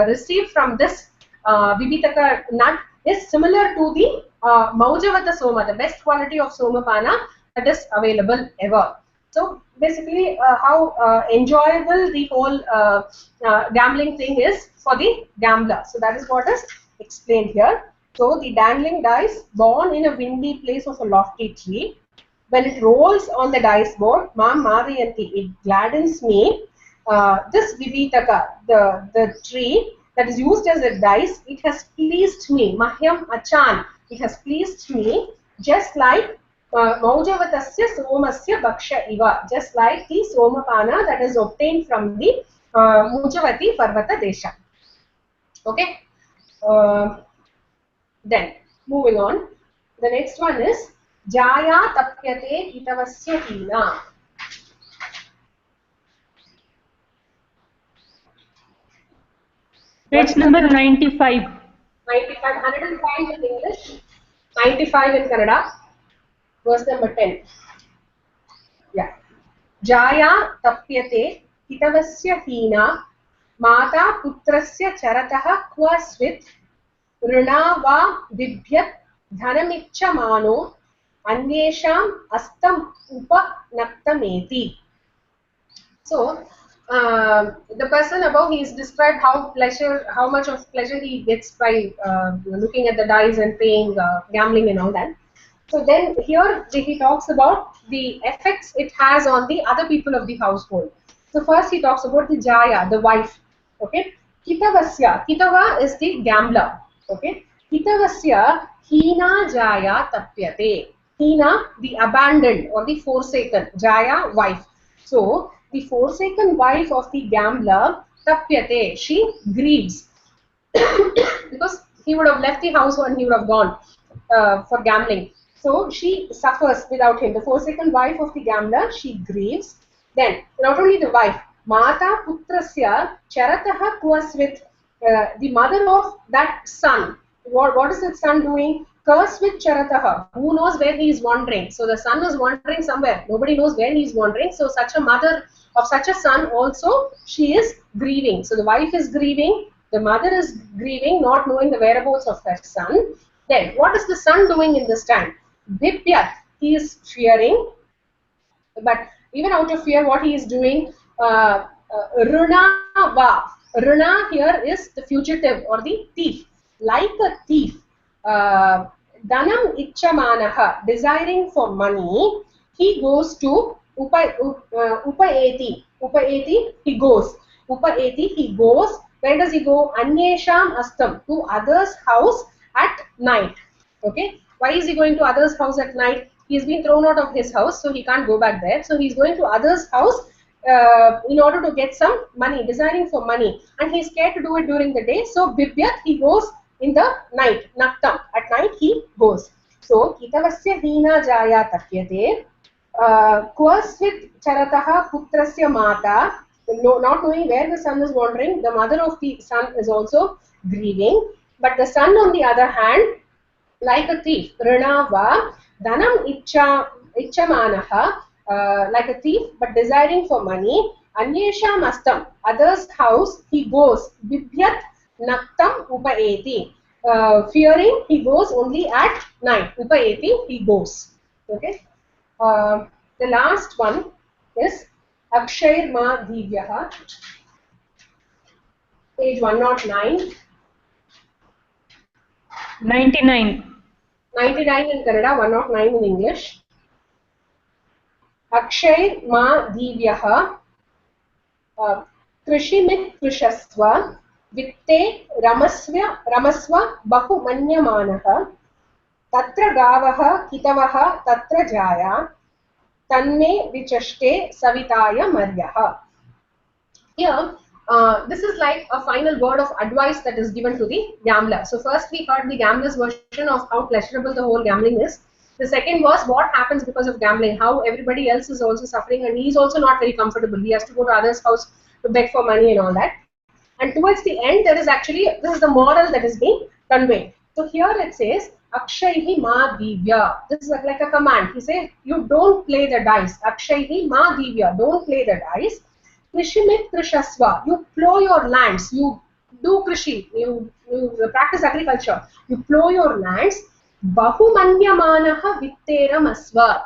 receive from this vibhidaka nut is similar to the maujavata soma, the best quality of soma pana that is available ever. So basically, how enjoyable the whole gambling thing is for the gambler. So that is what is explained here. So the dangling dice, born in a windy place of a lofty tree, when it rolls on the dice board, mam madayanti, it gladdens me. This vibhidaka, the tree, that is used as a dice, it has pleased me. Mahyam achan. It has pleased me, just like Maujavatasya Somasya Bhaksha Iva, just like the Somapana that is obtained from the Mujavati Parvata Desha. Okay. Then moving on, the next one is Jaya Tapyate Hitavasya Hina. Page number 95. 95, 105 in English, 95 in Kannada, verse number 10. Yeah. Jaya tapyate hitavasya hina mata putrasya charatah kvasvit runa va vibhyat dhanamichamano anyesham astam upanaktameti. So, the person above, he is described how much of pleasure he gets by looking at the dice and playing, gambling and all that. So then here he talks about the effects it has on the other people of the household. So first he talks about the Jaya, the wife. Okay, Kitavasya. Kitava is the gambler. Okay, Kitavasya Hina Jaya Tapyate. Hina, the abandoned or the forsaken. Jaya, wife. So the forsaken wife of the gambler, Tapyate, she grieves because he would have left the house and he would have gone for gambling. So she suffers without him. The forsaken wife of the gambler, she grieves. Then not only the wife, Mata Putrasya Charatah Kuasvit, the mother of that son. What is that son doing? Curse with Charataha. Who knows where he is wandering? So the son is wandering somewhere. Nobody knows where he is wandering. So such a mother of such a son also, she is grieving. So the wife is grieving. The mother is grieving, not knowing the whereabouts of her son. Then what is the son doing in this time? Vipyat. He is fearing. But even out of fear, what he is doing? Runa va. Runa here is the fugitive or the thief. Like a thief. Dhanam ichamanaha, desiring for money, he goes to upaeti. Upaeti, he goes. Upaeti, he goes. Where does he go? Anyesham astam, to others' house at night. Okay. Why is he going to others' house at night? He's been thrown out of his house, so he can't go back there. So he's going to others' house in order to get some money, desiring for money. And he's scared to do it during the day. So Bibhyat, he goes in the night, Naktam. At night he goes. So Kitavasya Hina Jaya Tapyate Kvasvit Charataha Putrasya Mata, not knowing where the son is wandering, the mother of the son is also grieving. But the son, on the other hand, like a thief, Rinava, Dhanam Ichamanaha, like a thief, but desiring for money, Anyesha Mastam, others' house, he goes, Bibhyat Naktam Upaeti, fearing, he goes only at night, Upaeti, he goes. Okay. The last one is Akshair Ma Divyaha, page 109. 99. 99 in Kannada, 109 in English. Akshay ma divyaha krishimit krishasva vitte ramasva bahu manyamanaha tatra gavaha kitavaha tatra jaya tanme vichashte suvitaaya maryaha. Here, this is like a final word of advice that is given to the gambler. So first we heard the gambler's version of how pleasurable the whole gambling is. The second was what happens because of gambling, how everybody else is also suffering and he is also not very comfortable. He has to go to others' house to beg for money and all that. And towards the end, there is actually, this is the moral that is being conveyed. So here it says, Akshayhi ma divya. This is like a command. He says, you don't play the dice. Akshayhi ma divya. Don't play the dice. Krishimit krishasva. You plow your lands. You do krishi. You practice agriculture. You plow your lands. Bahumanyamanaha vitteram asva.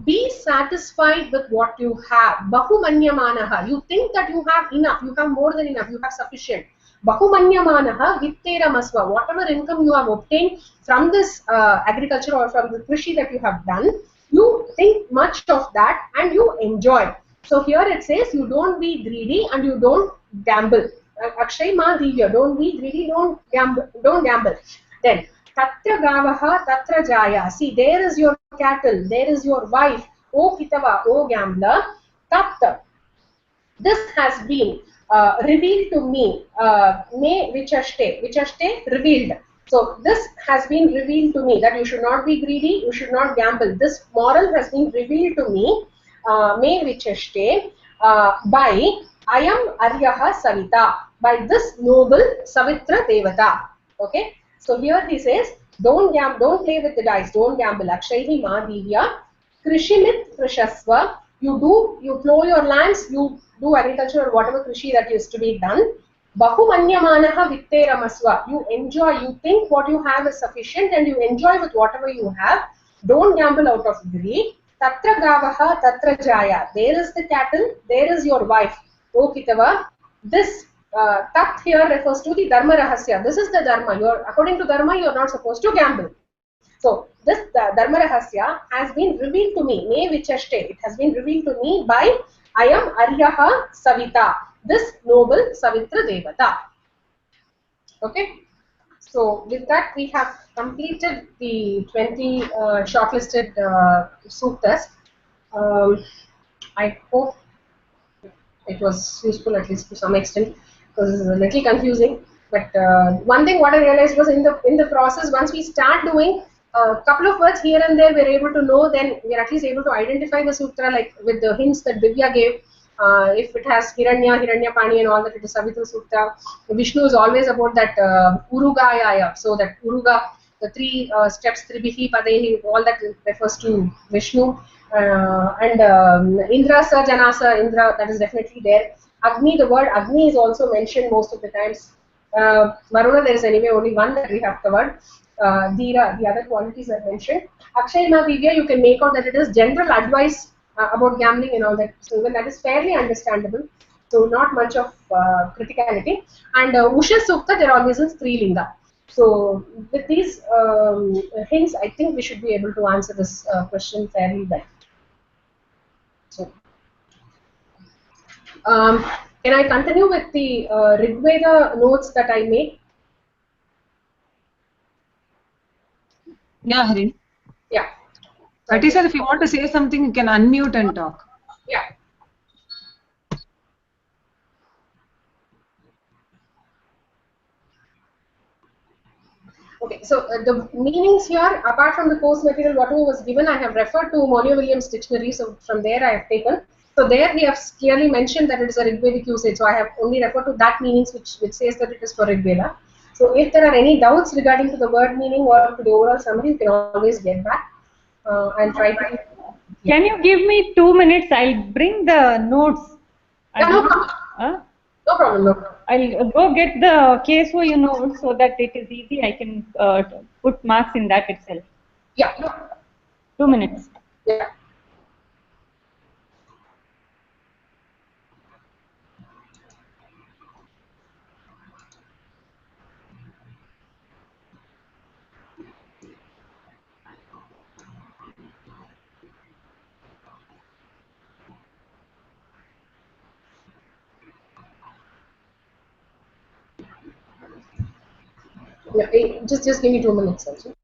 Be satisfied with what you have. Bahumanyamanaha. You think that you have enough. You have more than enough. You have sufficient. Bahumanyamanaha vitteram asva. Whatever income you have obtained from this agriculture or from the krishi that you have done, you think much of that and you enjoy. So here it says you don't be greedy and you don't gamble. Akshay ma divya. Don't be greedy. Don't gamble. Don't gamble. Then tatra gavaha tatra jaya. See, there is your cattle. There is your wife. O kitava. O gambler. Tat. This has been revealed to me. Me vichaste revealed. So this has been revealed to me that you should not be greedy, you should not gamble. This moral has been revealed to me. Me vichaste by Ayam Aryaha Savita, by this noble Savitra Devata. Okay. So here he says, don't play with the dice, don't gamble. Akshayhi Ma Divya Krishimit Krishasva. You plow your lands, you do agriculture or whatever krishi that used to be done. Bahumanyamanaha vitteramasva. You enjoy, you think what you have is sufficient and you enjoy with whatever you have. Don't gamble out of greed. Tatra gavaha tatra jaya. There is the cattle, there is your wife. O Kitava. This tat here refers to the dharma rahasya. This is the dharma. According to dharma, you are not supposed to gamble. So this Dharma Rahasya has been revealed to me. Me vichaste. It has been revealed to me by Ayam Aryaha Savita. This noble Savitra Devata. Okay. So with that we have completed the 20 shortlisted suktas. I hope it was useful at least to some extent because it's a little confusing. But one thing what I realized was in the process, once we start doing a couple of words here and there, we're able to know. Then we're at least able to identify the sutra, like with the hints that Divya gave. If it has Hiranyapani and all that, it is Savitra Sutta. Vishnu is always about that Urugayaya. So that Uruga, the three steps, Tribihi, Padehi, all that refers to Vishnu. And Indra Sa Janasa, Indra, that is definitely there. Agni, the word Agni is also mentioned most of the times. Varuna, there is anyway only one that we have covered. Dhira, the other qualities are mentioned. Akshay Divya, you can make out that it is general advice about gambling and all that. So even that is fairly understandable. So not much of criticality. And Usha Sukta, there always is Strilinga. So with these hints, I think we should be able to answer this question fairly well. So, can I continue with the Rigveda notes that I made? Yeah, Harini. Yeah. Patti sir, if you want to say something, you can unmute and talk. Yeah. Okay, so the meanings here, apart from the course material, whatever was given, I have referred to Molio Williams' dictionary, so from there I have taken. So there he has clearly mentioned that it is a Rigvedic usage, so I have only referred to that meanings which says that it is for Rigveda. So if there are any doubts regarding to the word meaning or to the overall summary, you can always get back and try to... Can you give me 2 minutes? I'll bring the notes. Yeah, no problem. No problem, no problem. I'll go get the KSOU notes so that it is easy. I can put marks in that itself. Yeah. 2 minutes. Yeah. Yeah, just give me 2 minutes also.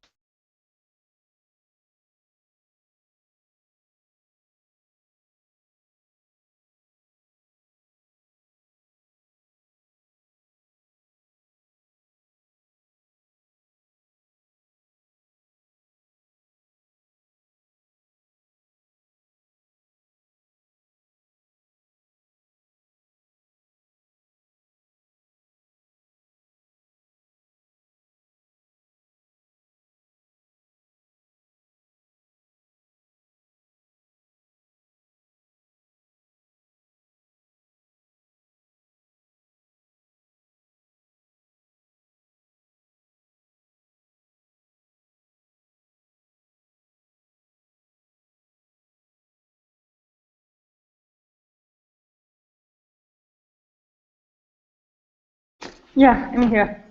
Yeah, I'm here.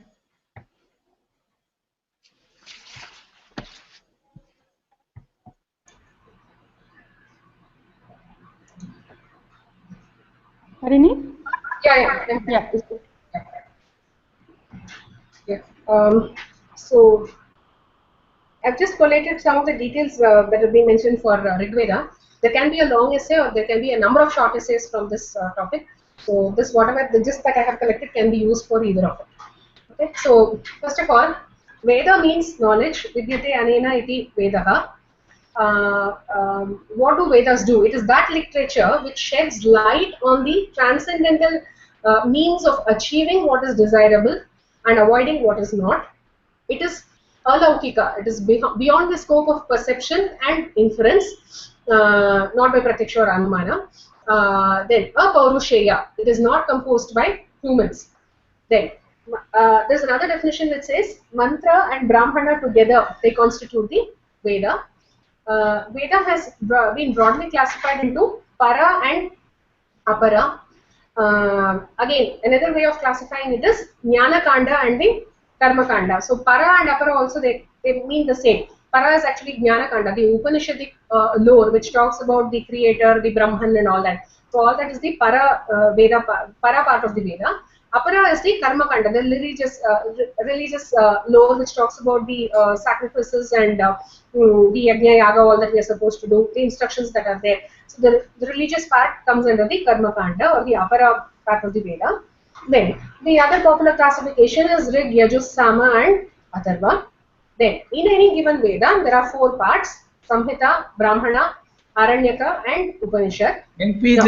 Harini? Yeah. Yeah. So I've just collated some of the details that have been mentioned for Rig Veda. There can be a long essay or there can be a number of short essays from this topic. So this whatever the gist that I have collected can be used for either of it. Okay. So first of all, Veda means knowledge. Vidyate anena iti Vedaha. What do Vedas do? It is that literature which sheds light on the transcendental means of achieving what is desirable and avoiding what is not. It is alaukika. It is beyond the scope of perception and inference, not by pratiksha or anumana. Then apaurushaya. It is not composed by humans. Then there's another definition that says mantra and brahmana together they constitute the Veda. Veda has been broadly classified into para and apara. Again, another way of classifying it is jnana kanda and the karma kanda. So para and apara also they mean the same. Para is actually jnana kanda, the Upanishadic lore which talks about the creator, the Brahman and all that. So all that is the para Veda, para part of the Veda. Apara is the karma kanda, the religious lore which talks about the sacrifices and the yajna yaga, all that we are supposed to do, the instructions that are there. So the religious part comes under the karma kanda or the apara part of the Veda. Then the other popular classification is Rig, Yajus, Sama and Atharva. Then in any given Veda there are 4 parts: Samhita, Brahmana, Aranyaka and Upanishad. Can you please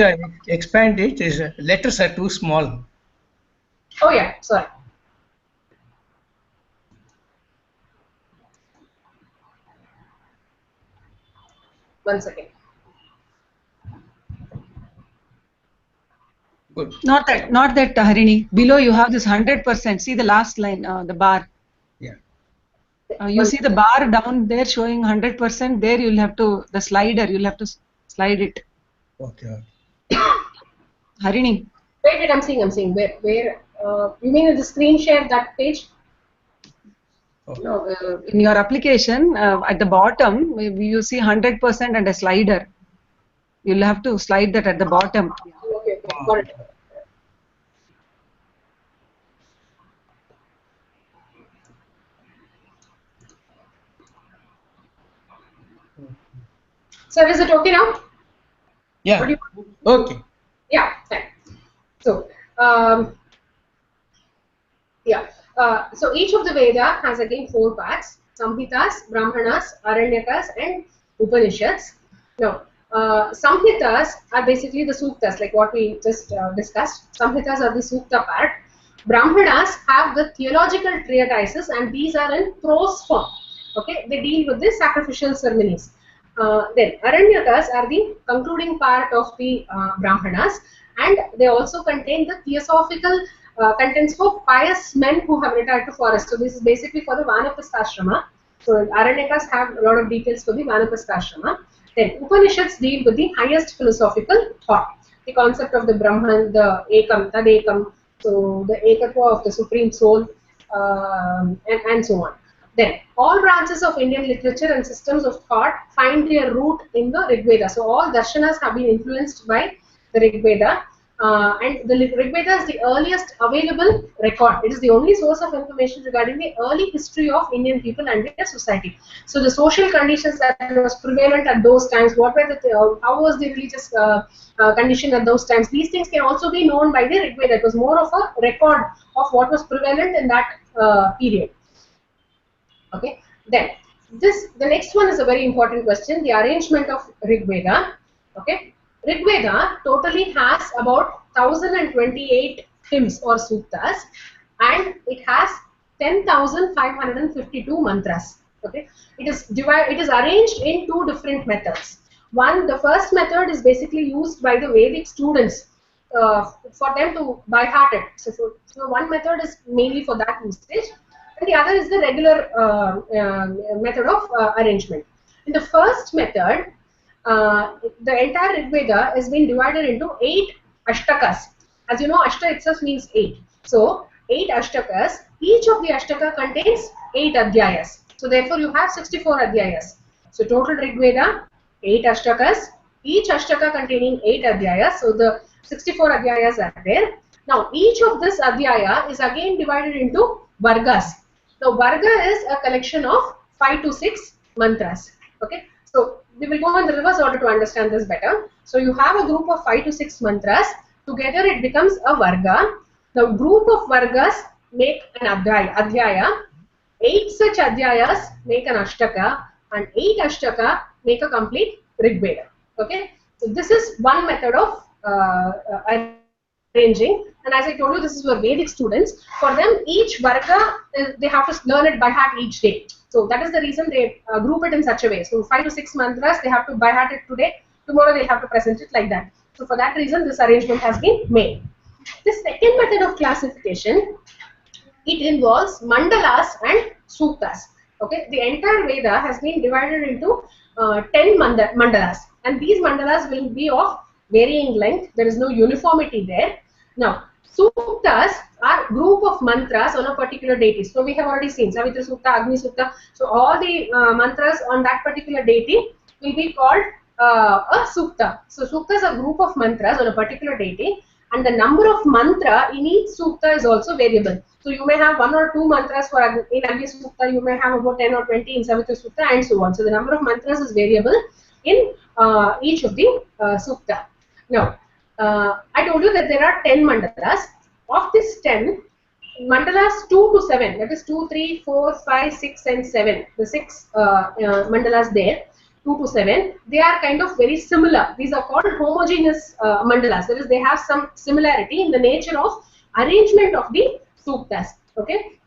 expand it? Letters are too small. Oh yeah, sorry. One second. Good. Not that Harini. Below you have this 100%. See the last line, the bar. Yeah. You see the bar down there showing 100%. There you'll have to, the slider, you'll have to slide it. Okay. Harini. Wait, I'm seeing. Where? You mean in the screen share that page? Okay. No, in your application, at the bottom, you see 100% and a slider. You'll have to slide that at the bottom. Okay, got it. So is it okay now? Yeah. Okay. Yeah, fine. So, so each of the Veda has again 4 parts: Samhitas, Brahmanas, Aranyakas and Upanishads. Now, Samhitas are basically the Suktas, like what we just discussed. Samhitas are the Sukta part. Brahmanas have the theological treatises and these are in prose form. Okay, they deal with the sacrificial ceremonies. Then Aranyakas are the concluding part of the Brahmanas and they also contain the theosophical contents for pious men who have retired to forest. So this is basically for the Vanapastashrama. So Aranyakas have a lot of details for the Vanapastashrama. Then Upanishads deal with the highest philosophical thought, the concept of the Brahman, the Ekam, Tad Ekam, so the Ekatva of the Supreme Soul, and so on. Then all branches of Indian literature and systems of thought find their root in the Rig Veda. So all darshanas have been influenced by the Rig Veda. And the Rig Veda is the earliest available record. It is the only source of information regarding the early history of Indian people and their society. So the social conditions that was prevalent at those times, what were the, how was the religious condition at those times, these things can also be known by the Rig Veda. It was more of a record of what was prevalent in that period. Okay, then the next one is a very important question: the arrangement of Rig Veda. Okay, Rig Veda totally has about 1028 hymns or suktas, and it has 10,552 mantras. Okay, it is arranged in 2 different methods. The first method is basically used by the Vedic students for them to by heart it. So one method is mainly for that usage. And the other is the regular method of arrangement. In the first method, the entire Rig Veda has been divided into 8 ashtakas. As you know, ashta itself means 8. So 8 ashtakas. Each of the ashtaka contains 8 adhyayas. So therefore, you have 64 adhyayas. So total Rig Veda, 8 ashtakas. Each ashtaka containing 8 adhyayas. So the 64 adhyayas are there. Now each of this adhyaya is again divided into vargas. Now Varga is a collection of 5 to 6 mantras. Okay, so we will go in the reverse order to understand this better. So you have a group of 5 to 6 mantras. Together it becomes a Varga. The group of Vargas make an Adhyaya. 8 such Adhyayas make an Ashtaka, and 8 Ashtaka make a complete Rigveda. Okay, so this is one method of arranging, and as I told you, this is for Vedic students. For them, each Varga they have to learn it by heart each day. So that is the reason they group it in such a way. So 5 to 6 mantras they have to by heart it today. Tomorrow they'll have to present it like that. So for that reason, this arrangement has been made. The second method of classification, it involves mandalas and suktas. Okay, the entire Veda has been divided into 10 mandalas, and these mandalas will be of varying length. There is no uniformity there. Now, suktas are group of mantras on a particular deity. So we have already seen Savitra Sukta, Agni Sukta. So all the mantras on that particular deity will be called a sukta. So suktas are group of mantras on a particular deity, and the number of mantra in each sukta is also variable. So you may have 1 or 2 mantras for in Agni Sukta, you may have about 10 or 20 in Savitra Sukta, and so on. So the number of mantras is variable in each of the sukta. Now, I told you that there are 10 mandalas. Of this 10, mandalas 2 to 7, that is 2, 3, 4, 5, 6 and 7, the 6 mandalas there, 2 to 7, they are kind of very similar. These are called homogeneous mandalas. That is, they have some similarity in the nature of arrangement of the suktas. Okay,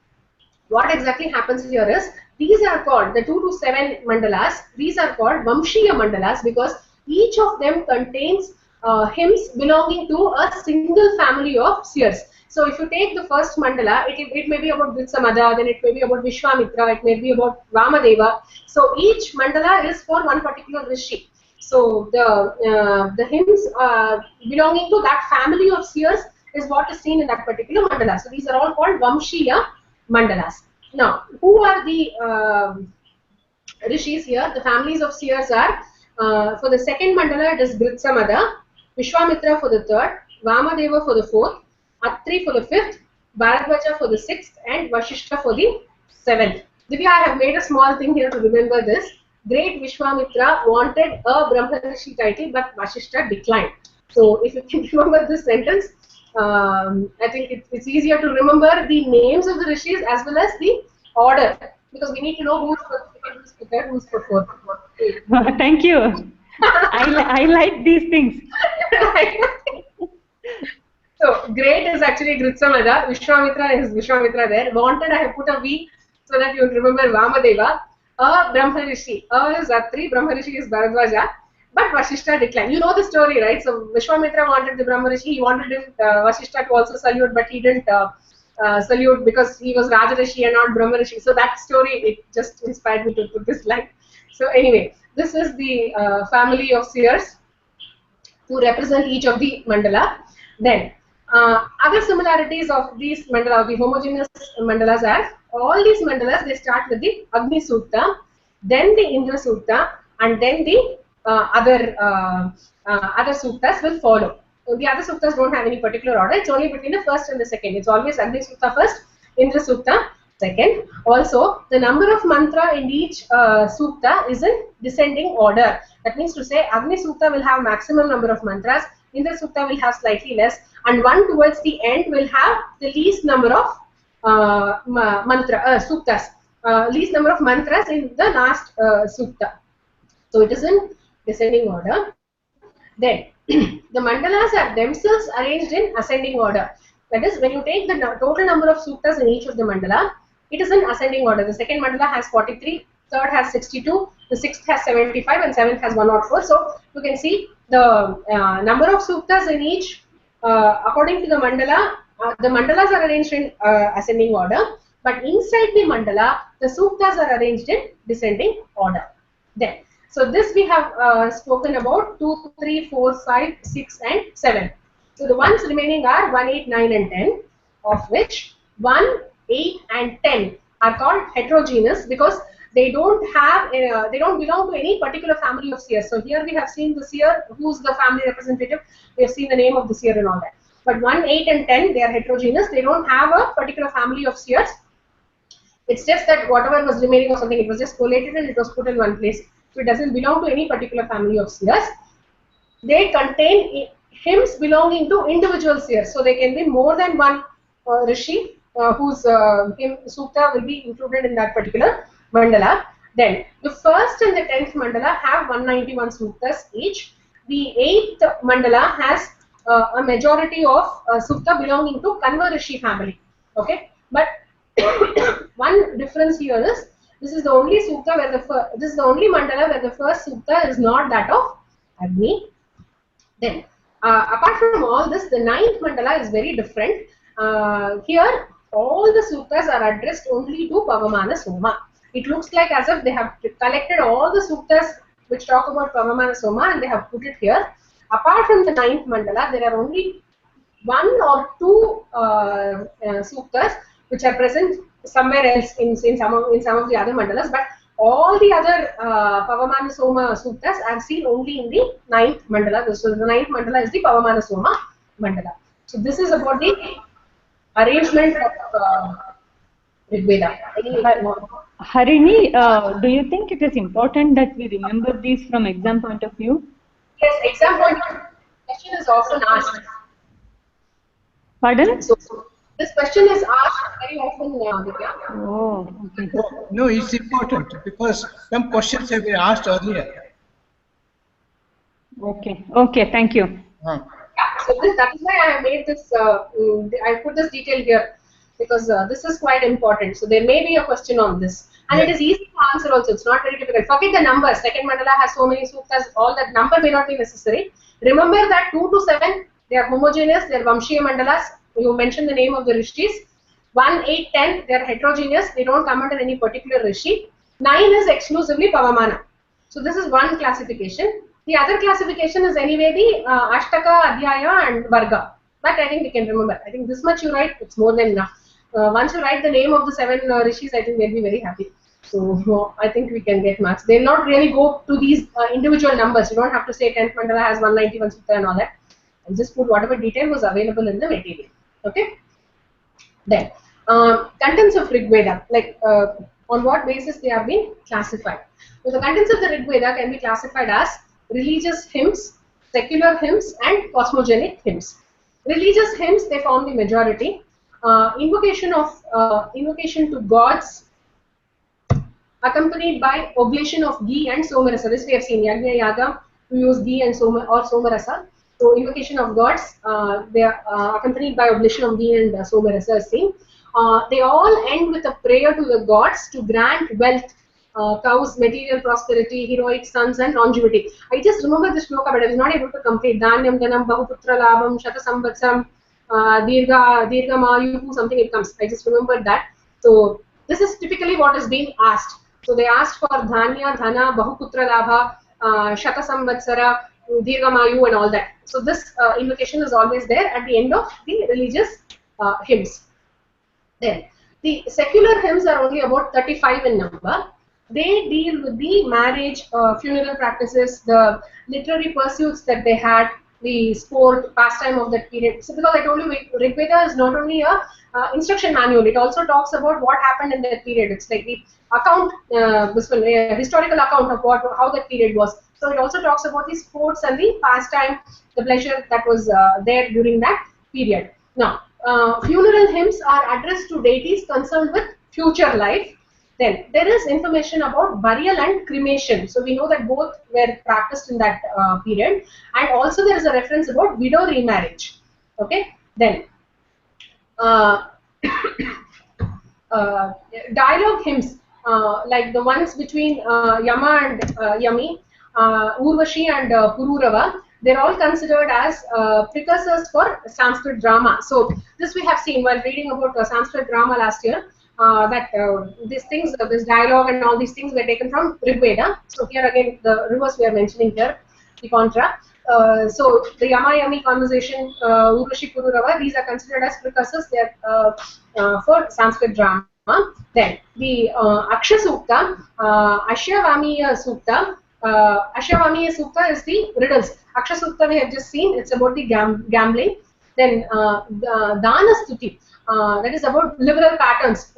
what exactly happens here is, these are called, the 2 to 7 mandalas, these are called Vamshiya mandalas because each of them contains hymns belonging to a single family of seers. So if you take the first mandala, it may be about Vitsamada, then it may be about Vishwamitra, it may be about Vamadeva. So each mandala is for one particular rishi. So the hymns belonging to that family of seers is what is seen in that particular mandala. So these are all called Vamshiya mandalas. Now, who are the rishis here? The families of seers are, for the second mandala it is Vritsamada, Vishwamitra for the third, Vamadeva for the fourth, Atri for the fifth, Bharadwaja for the sixth, and Vashishta for the seventh. Divya, I have made a small thing here to remember this. Great Vishwamitra wanted a Brahma Rishi title, but Vashishta declined. So if you can remember this sentence, I think it's easier to remember the names of the rishis as well as the order, because we need to know who's prepared, who's for fourth. Thank you. I like these things. So great is actually Gritsamada, Vishwamitra is Vishwamitra there. Wanted, I have put a V so that you remember Vamadeva. A Brahma Rishi, A is Atri, Brahma Rishi is Bharadwaja, but Vashishta declined. You know the story, right? So Vishwamitra wanted the Brahma Rishi, he wanted him, Vashishta to also salute, but he didn't salute because he was Raja Rishi and not Brahma Rishi. So that story, it just inspired me to put this line. So anyway, this is the family of seers who represent each of the mandala. Then other similarities of these mandalas, the homogeneous mandalas are, all these mandalas they start with the Agni Sukta, then the Indra Sukta, and then the other suktas will follow. So the other suktas don't have any particular order. It's only between the first and the second. It's always Agni Sukta first, Indra Sukta second. Also, the number of mantra in each sukta is in descending order. That means to say, Agni Sukta will have maximum number of mantras, Indra Sukta will have slightly less, and one towards the end will have the least number of suktas, least number of mantras in the last sukta. So it is in descending order. Then the mandalas are themselves arranged in ascending order. That is, when you take the total number of suktas in each of the mandala, it is in ascending order. The second mandala has 43, third has 62, the sixth has 75, and seventh has 104. So you can see the number of suktas in each according to the mandala. The mandalas are arranged in ascending order, but inside the mandala, the suktas are arranged in descending order. Then, so this we have spoken about 2, 3, 4, 5, 6, and 7. So the ones remaining are 1, 8, 9, and 10, of which 1, 8, and 10 are called heterogeneous because they don't have, they don't belong to any particular family of seers. So here we have seen the seer, who's the family representative. We have seen the name of the seer and all that. But 1, 8, and 10, they are heterogeneous. They don't have a particular family of seers. It's just that whatever was remaining or something, it was just collated and it was put in one place. So it doesn't belong to any particular family of seers. They contain hymns belonging to individual seers. So there can be more than one rishi whose hymn sukta will be included in that particular mandala. Then the first and the 10th mandala have 191 suktas each. The 8th mandala has a majority of sukta belonging to Kanva Rishi family. Okay, but one difference here is this is the only sukta where this is the only mandala where the first sukta is not that of Agni. Then, apart from all this, the 9th mandala is very different. Here, all the suktas are addressed only to Pavamana Soma. It looks like as if they have collected all the suktas which talk about Pavamana Soma and they have put it here. Apart from the 9th mandala, there are only 1 or 2 suktas which are present somewhere else in some of the other mandalas, but all the other Pavamana Soma suktas are seen only in the 9th mandala. So the 9th mandala is the Pavamana Soma mandala. So this is about the arrangement of Rigveda. Harini, do you think it is important that we remember these from exam point of view? Yes, exam point of view. Question is often asked. Pardon? So this question is asked very often, Divya. Oh, okay. No, it's important because some questions have been asked earlier. Okay. Okay. Thank you. Yeah, so that is why I have made this. I put this detail here because this is quite important. So there may be a question on this, and it is easy to answer also. It's not very difficult. Forget the numbers. Second mandala has so many suktas. All that number may not be necessary. Remember that 2 to 7 they are homogeneous. They are Vamshiya mandalas. You mention the name of the rishis. 1, 8, 10 they are heterogeneous. They don't come under any particular rishi. 9 is exclusively Pavamana. So this is one classification. The other classification is anyway the Ashtaka, Adhyaya and Varga. But I think we can remember. I think this much you write, it's more than enough. Once you write the name of the 7 rishis, I think they'll be very happy. So I think we can get marks. They'll not really go to these individual numbers. You don't have to say 10th mandala has 191 sutta and all that. And just put whatever detail was available in the material. Okay. Then contents of Rigveda, like on what basis they have been classified. So the contents of the Rigveda can be classified as religious hymns, secular hymns, and cosmogonic hymns. Religious hymns, they form the majority. Invocation to gods, accompanied by oblation of ghee and somarasa. This we have seen. Yagna Yaga, we use ghee and somarasa. So invocation of gods, they are accompanied by oblation of ghee and somarasa is seen. They all end with a prayer to the gods to grant wealth, cows, material prosperity, heroic sons, and longevity. I just remember this shloka, but I was not able to complete. Dhanyam dhanam bahuputra labham shata samvatsaram dirga mayu, something it comes. I just remembered that. So this is typically what is being asked. So they asked for dhanya, dhana, bahuputra labha, shata samvatsara, dirga mayu, and all that. So this invocation is always there at the end of the religious hymns. Then the secular hymns are only about 35 in number. They deal with the marriage, funeral practices, the literary pursuits that they had, the sport, pastime of that period. So because I told you, Rigveda is not only a instruction manual, it also talks about what happened in that period. It's like the account, historical account of how that period was. So it also talks about the sports and the pastime, the pleasure that was there during that period. Now, funeral hymns are addressed to deities concerned with future life. Then there is information about burial and cremation. So we know that both were practiced in that period. And also there is a reference about widow remarriage. Okay. Then dialogue hymns, like the ones between Yama and Yami, Urvashi and Pururava, they're all considered as precursors for Sanskrit drama. So this we have seen while reading about Sanskrit drama last year. That these things, this dialogue and all these things were taken from Rigveda. So here again, the rivers we are mentioning here, the contra. So the Yama-Yami conversation, Urvashi Pururava, these are considered as precursors there for Sanskrit drama. Then the Aksha Sukta, Ashyavamiya Sukta. Ashyavamiya Sukta is the riddles. Aksha Sukta we have just seen, it's about the gambling. Then Dana Stuti. That is about liberal patrons.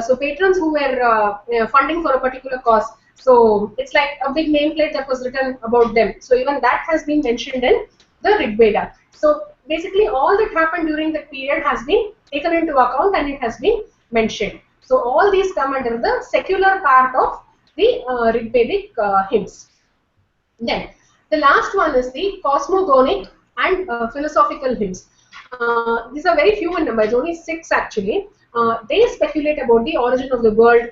So patrons who were funding for a particular cause. So it's like a big nameplate that was written about them. So even that has been mentioned in the Rig Veda. So basically all that happened during that period has been taken into account and it has been mentioned. So all these come under the secular part of the Rig Vedic hymns. Then the last one is the cosmogonic and philosophical hymns. These are very few in numbers, only 6 actually. They speculate about the origin of the world.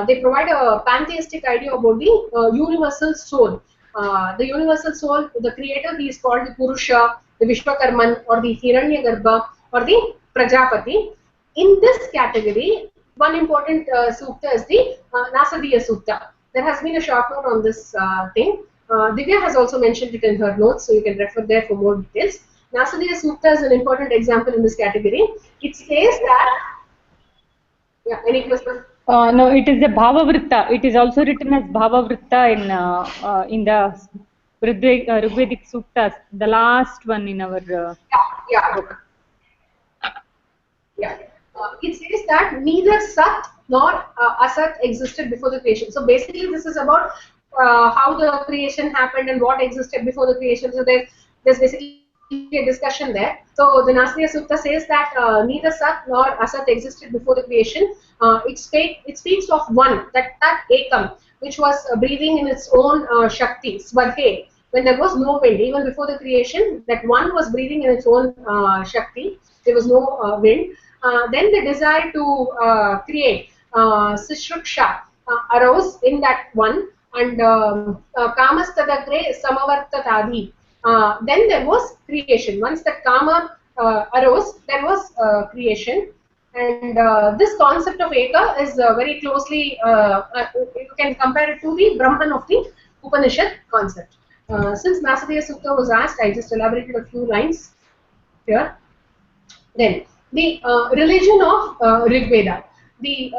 They provide a pantheistic idea about the universal soul. The universal soul, the creator, he is called the Purusha, the Vishwakarman, or the Hiranyagarbha, or the Prajapati. In this category, one important sukta is the Nasadiya Sukta. There has been a short note on this thing. Divya has also mentioned it in her notes, so you can refer there for more details. Nasadiya Sukta is an important example in this category. It says that, yeah, any question? No, it is the Bhavavritta. It is also written as Bhavavritta in the Rigvedic Suktas, the last one in our book. Yeah. It says that neither Sat nor Asat existed before the creation. So basically, this is about how the creation happened and what existed before the creation. So there's basically a discussion there. So the Nasadiya Sukta says that neither Sat nor Asat existed before the creation. It speaks of one, that Ekam, which was breathing in its own Shakti, Svadhe. When there was no wind, even before the creation, that one was breathing in its own Shakti. There was no wind. Then the desire to create, Sishruksha, arose in that one, and Kamastadagre Samavartatadi. Then there was creation. Once the Kama arose, there was creation. And this concept of Eka is very closely, you can compare it to the Brahman of the Upanishad concept. Since Nasadiya Sukta was asked, I just elaborated a few lines here. Then the religion of Rig Veda. The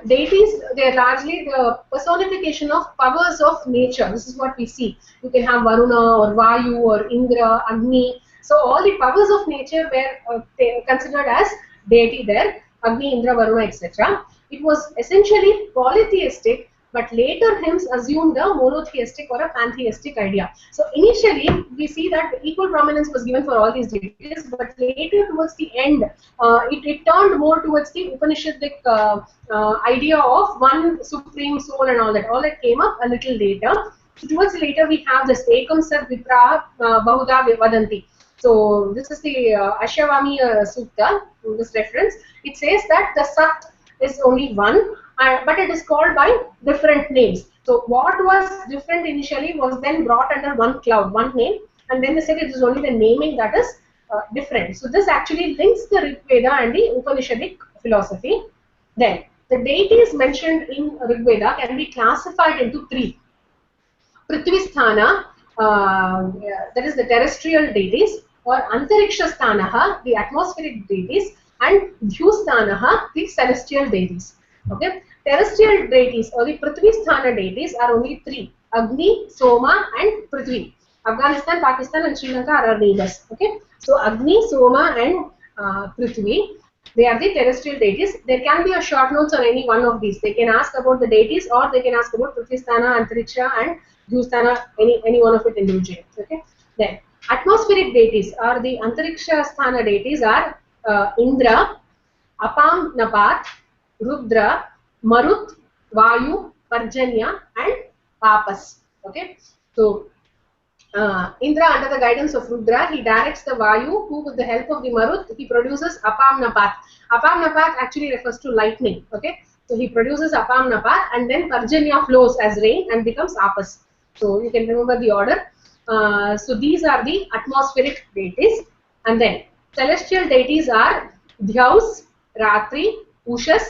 deities, they are largely the personification of powers of nature. This is what we see. You can have Varuna or Vayu or Indra, Agni. So all the powers of nature were considered as deity there. Agni, Indra, Varuna, etc. It was essentially polytheistic, but later hymns assumed a monotheistic or a pantheistic idea. So initially, we see that equal prominence was given for all these deities, but later towards the end, it turned more towards the Upanishadic idea of one supreme soul and all that. All that came up a little later. So towards later, we have this Ekam Sat Vipraha Bahuda Vadanti. So this is the Ashavami Sukta, this reference. It says that the Sat is only one, but it is called by different names. So what was different initially was then brought under one cloud, one name, and then they said it is only the naming that is different. So this actually links the Rig Veda and the Upanishadic philosophy. Then the deities mentioned in Rig Veda can be classified into three. Prithvisthana, that is the terrestrial deities, or Antarikshasthanaha, the atmospheric deities, and Dhyusthanaha, the celestial deities. Okay, terrestrial deities or the Prithvisthana deities are only three: Agni, Soma, and Prithvi. Afghanistan, Pakistan, and Sri Lanka are our neighbors. Okay, so Agni, Soma, and Prithvi. They are the terrestrial deities. There can be a short notes on any one of these. They can ask about the deities, or they can ask about Prithvisthana, Antariksha, and Dhyusthana, any one of it individually. Okay. Then atmospheric deities or the Antariksha Sthana deities are Indra, Apam Napat, Rudra, Marut, Vayu, Parjanya, and Papas. Okay. So Indra, under the guidance of Rudra, he directs the Vayu, who with the help of the Marut, he produces Apam Napat. Apam Napat actually refers to lightning. Okay. So he produces Apam Napat, and then Parjanya flows as rain and becomes Apas. So you can remember the order. So these are the atmospheric deities. And then celestial deities are Dhyaus, Ratri, Ushas,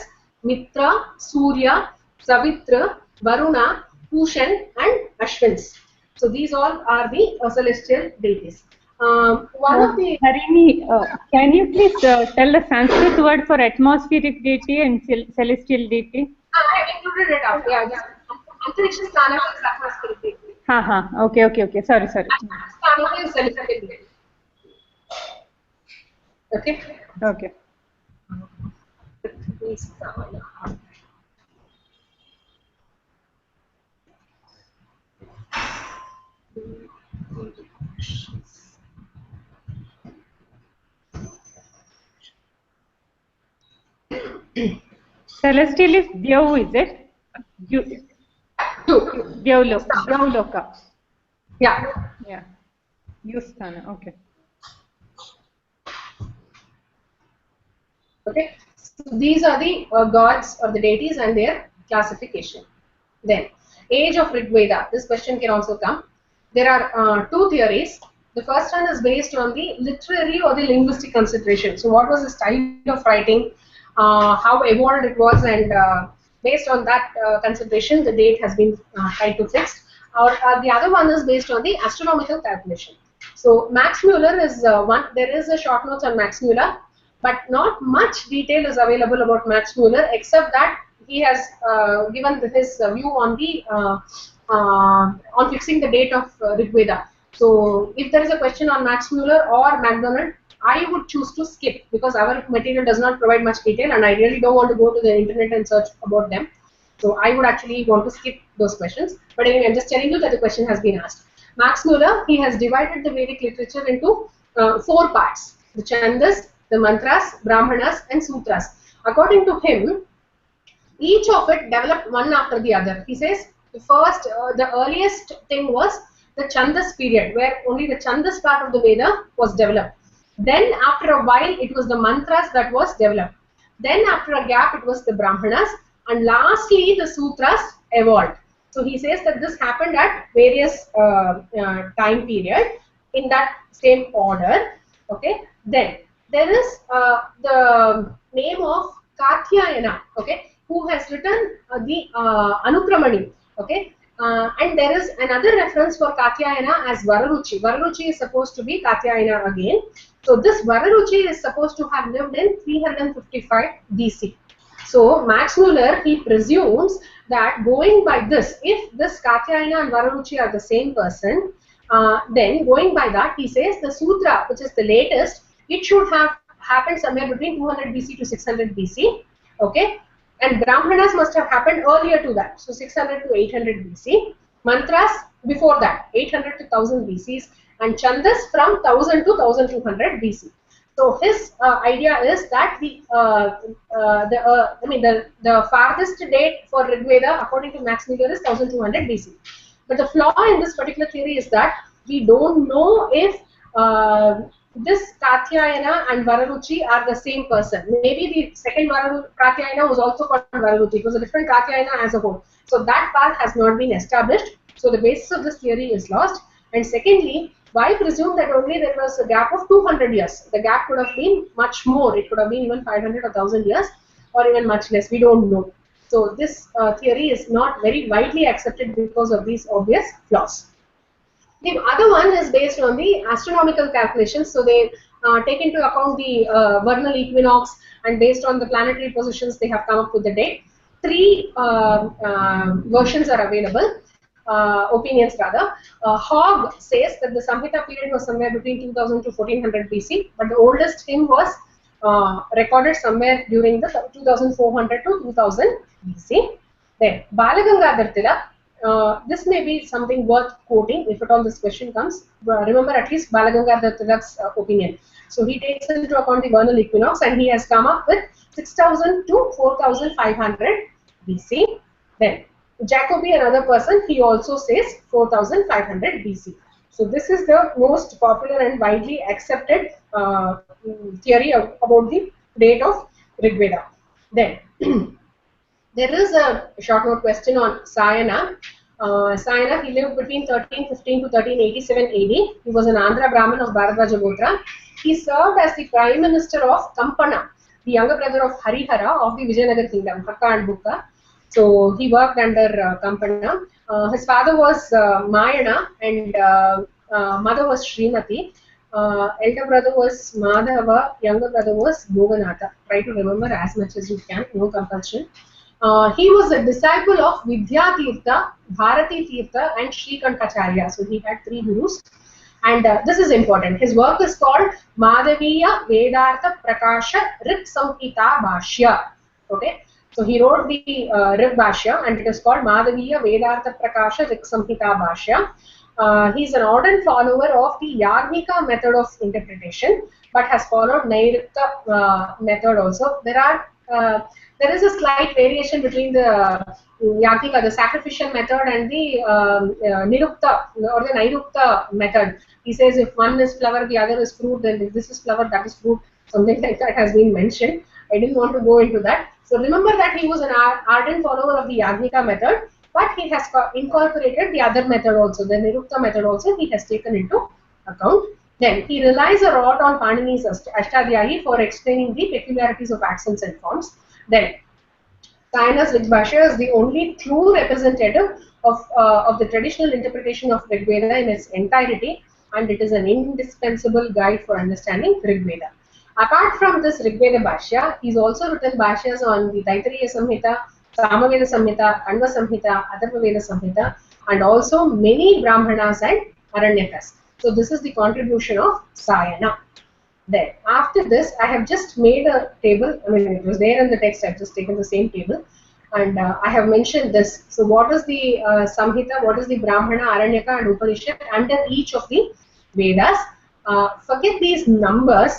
Mitra, Surya, Savitra, Varuna, Pushan, and Ashwins. So these all are the celestial deities. One of the Harini, can you please tell the Sanskrit word for atmospheric deity and celestial deity? I have included it up. Yeah, Antariksha Sthana is atmospheric deity. Okay. Sorry. Sthana is celestial deity. Okay. Okay. Celestial is Dyav, is it? Dyavloka. Yeah. Yeah. Yusthana. Okay. Okay. So these are the gods or the deities and their classification. Then, age of Rigveda. This question can also come. There are two theories. The first one is based on the literary or the linguistic consideration. So, what was the style of writing, how evolved it was, and based on that consideration, the date has been tried to fix. Or the other one is based on the astronomical calculation. So, Max Muller is one. There is a short notes on Max Muller, but not much detail is available about Max Muller, except that he has given his view on the on fixing the date of Rigveda. So, if there is a question on Max Muller or MacDonald, I would choose to skip because our material does not provide much detail, and I really don't want to go to the internet and search about them. So, I would actually want to skip those questions. But anyway, I'm just telling you that the question has been asked. Max Muller, he has divided the Vedic literature into four parts: the Chandas, the Mantras, Brahmanas, and Sutras. According to him, each of it developed one after the other. He says the earliest thing was the Chandas period, where only the Chandas part of the Veda was developed. Then, after a while, it was the Mantras that was developed. Then, after a gap, it was the Brahmanas, and lastly, the Sutras evolved. So he says that this happened at various time period in that same order. Okay. Then there is the name of Katyayana, okay, who has written the Anukramani, okay, and there is another reference for Katyayana as Vararuchi. Vararuchi is supposed to be Katyayana again. So this Vararuchi is supposed to have lived in 355 BC. So Max Muller, he presumes that going by this, if this Katyayana and Vararuchi are the same person, then going by that, he says the Sutra, which is the latest, it should have happened somewhere between 200 BC to 600 BC, okay, and Brahmanas must have happened earlier to that, so 600 to 800 BC, Mantras before that, 800 to 1000 BC, and Chandas from 1000 to 1200 BC. So his idea is that the farthest date for Rigveda according to Max Muller is 1200 BC. But the flaw in this particular theory is that we don't know if this Katyayana and Vararuchi are the same person. Maybe the second Katyayana was also called Vararuchi. It was a different Katyayana as a whole. So that part has not been established. So the basis of this theory is lost. And secondly, why presume that only there was a gap of 200 years? The gap could have been much more. It could have been even 500 or 1000 years or even much less. We don't know. So this theory is not very widely accepted because of these obvious flaws. The other one is based on the astronomical calculations. So they take into account the vernal equinox, and based on the planetary positions, they have come up with the date. Three versions are available. Opinions rather. Hogg says that the Samhita period was somewhere between 2000 to 1400 BC, but the oldest hymn was recorded somewhere during the 2400 to 2000 BC. Then Balagangadhar Tilak, this may be something worth quoting if at all this question comes. Remember at least Balagangadhar Tilak's opinion. So he takes into account the vernal equinox, and he has come up with 6000 to 4500 BC. Then Jacobi, another person, he also says 4500 BC. So this is the most popular and widely accepted theory about the date of Rigveda. Then there is a short note question on Sayana. Sayana, he lived between 1315 to 1387 AD. He was an Andhra Brahmin of Bharadwaja Gotra. He served as the Prime Minister of Kampana, the younger brother of Harihara of the Vijayanagar kingdom, Hakka and Bukka. So he worked under Kampana. His father was Mayana, and mother was Srimati. Elder brother was Madhava, younger brother was Bhoganatha. Try to remember as much as you can, no compulsion. He was a disciple of Vidya Tirtha, Bharati Tirtha, and Shrikantacharya. So he had three gurus. And this is important. His work is called Madhaviya Vedartha Prakasha Rik Samhita Bhashya. Okay. So he wrote the Rik Bhashya, and it is called Madhaviya Vedartha Prakasha Rik Samhita Bhashya. He's an ardent follower of the Yagnika method of interpretation, but has followed Nairukta method also. There is a slight variation between the Yagnika, the sacrificial method, and the Nirukta or the Nairukta method. He says if one is flower, the other is fruit, then if this is flower, that is fruit. Something like that has been mentioned. I didn't want to go into that. So remember that he was an ardent follower of the Yagnika method, but he has incorporated the other method also, the Nirukta method also he has taken into account. Then he relies a lot on Panini's Ashtadhyayi for explaining the peculiarities of accents and forms. Then Sayana's Rigbhashya is the only true representative of the traditional interpretation of Rigveda in its entirety, and it is an indispensable guide for understanding Rigveda. Apart from this Rigveda Bhashya, he's also written Bhashyas on the Taittiriya Samhita, Samaveda Samhita, Kanva Samhita, Atharvaveda Samhita, and also many Brahmanas and Aranyakas. So this is the contribution of Sayana. Then after this, I have just made a table. I mean, it was there in the text. I've just taken the same table, and I have mentioned this. So what is the Samhita? What is the Brahmana, Aranyaka, and Upanishad under each of the Vedas? Forget these numbers.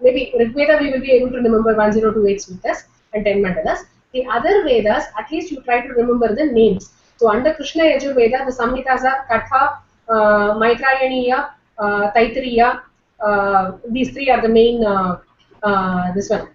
Maybe Rigveda we will be able to remember 1028 Suktas and 10 Mandalas. The other Vedas, at least you try to remember the names. So under Krishna Yajur Veda, the Samhitas are Katha, Maitrayaniya, Taittiriya. These three are the main this one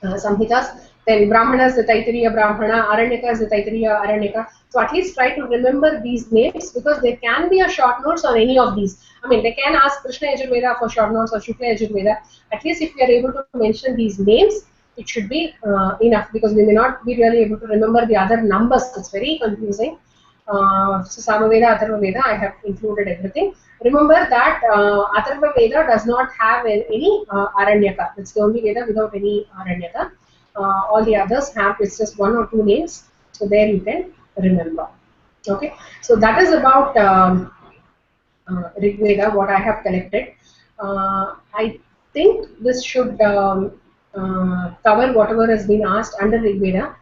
Samhitas. Then Brahmana is the Taittiriya Brahmana, Aranyaka is the Taittiriya Aranyaka. So at least try to remember these names, because there can be a short notes on any of these. I mean, they can ask Krishna Yajurveda for short notes or Shukla Yajurveda. At least if we are able to mention these names, it should be enough, because we may not be really able to remember the other numbers. It's very confusing. So Samaveda, Atharvaveda, I have included everything. Remember that Atharvaveda does not have any Aranyaka. It's the only Veda without any Aranyaka. All the others have, it's just one or two names. So there you can remember. Okay. So that is about Rig Veda, what I have collected. I think this should cover whatever has been asked under Rig Veda.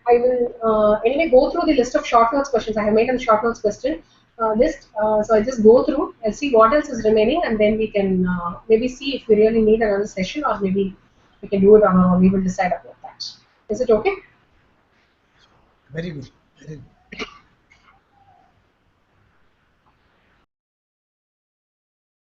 I will anyway go through the list of short notes questions. I have made a short notes question list. So I'll just go through and see what else is remaining, and then we can maybe see if we really need another session, or maybe we can do it on our own. We will decide about that. Is it okay? Very good. Very good.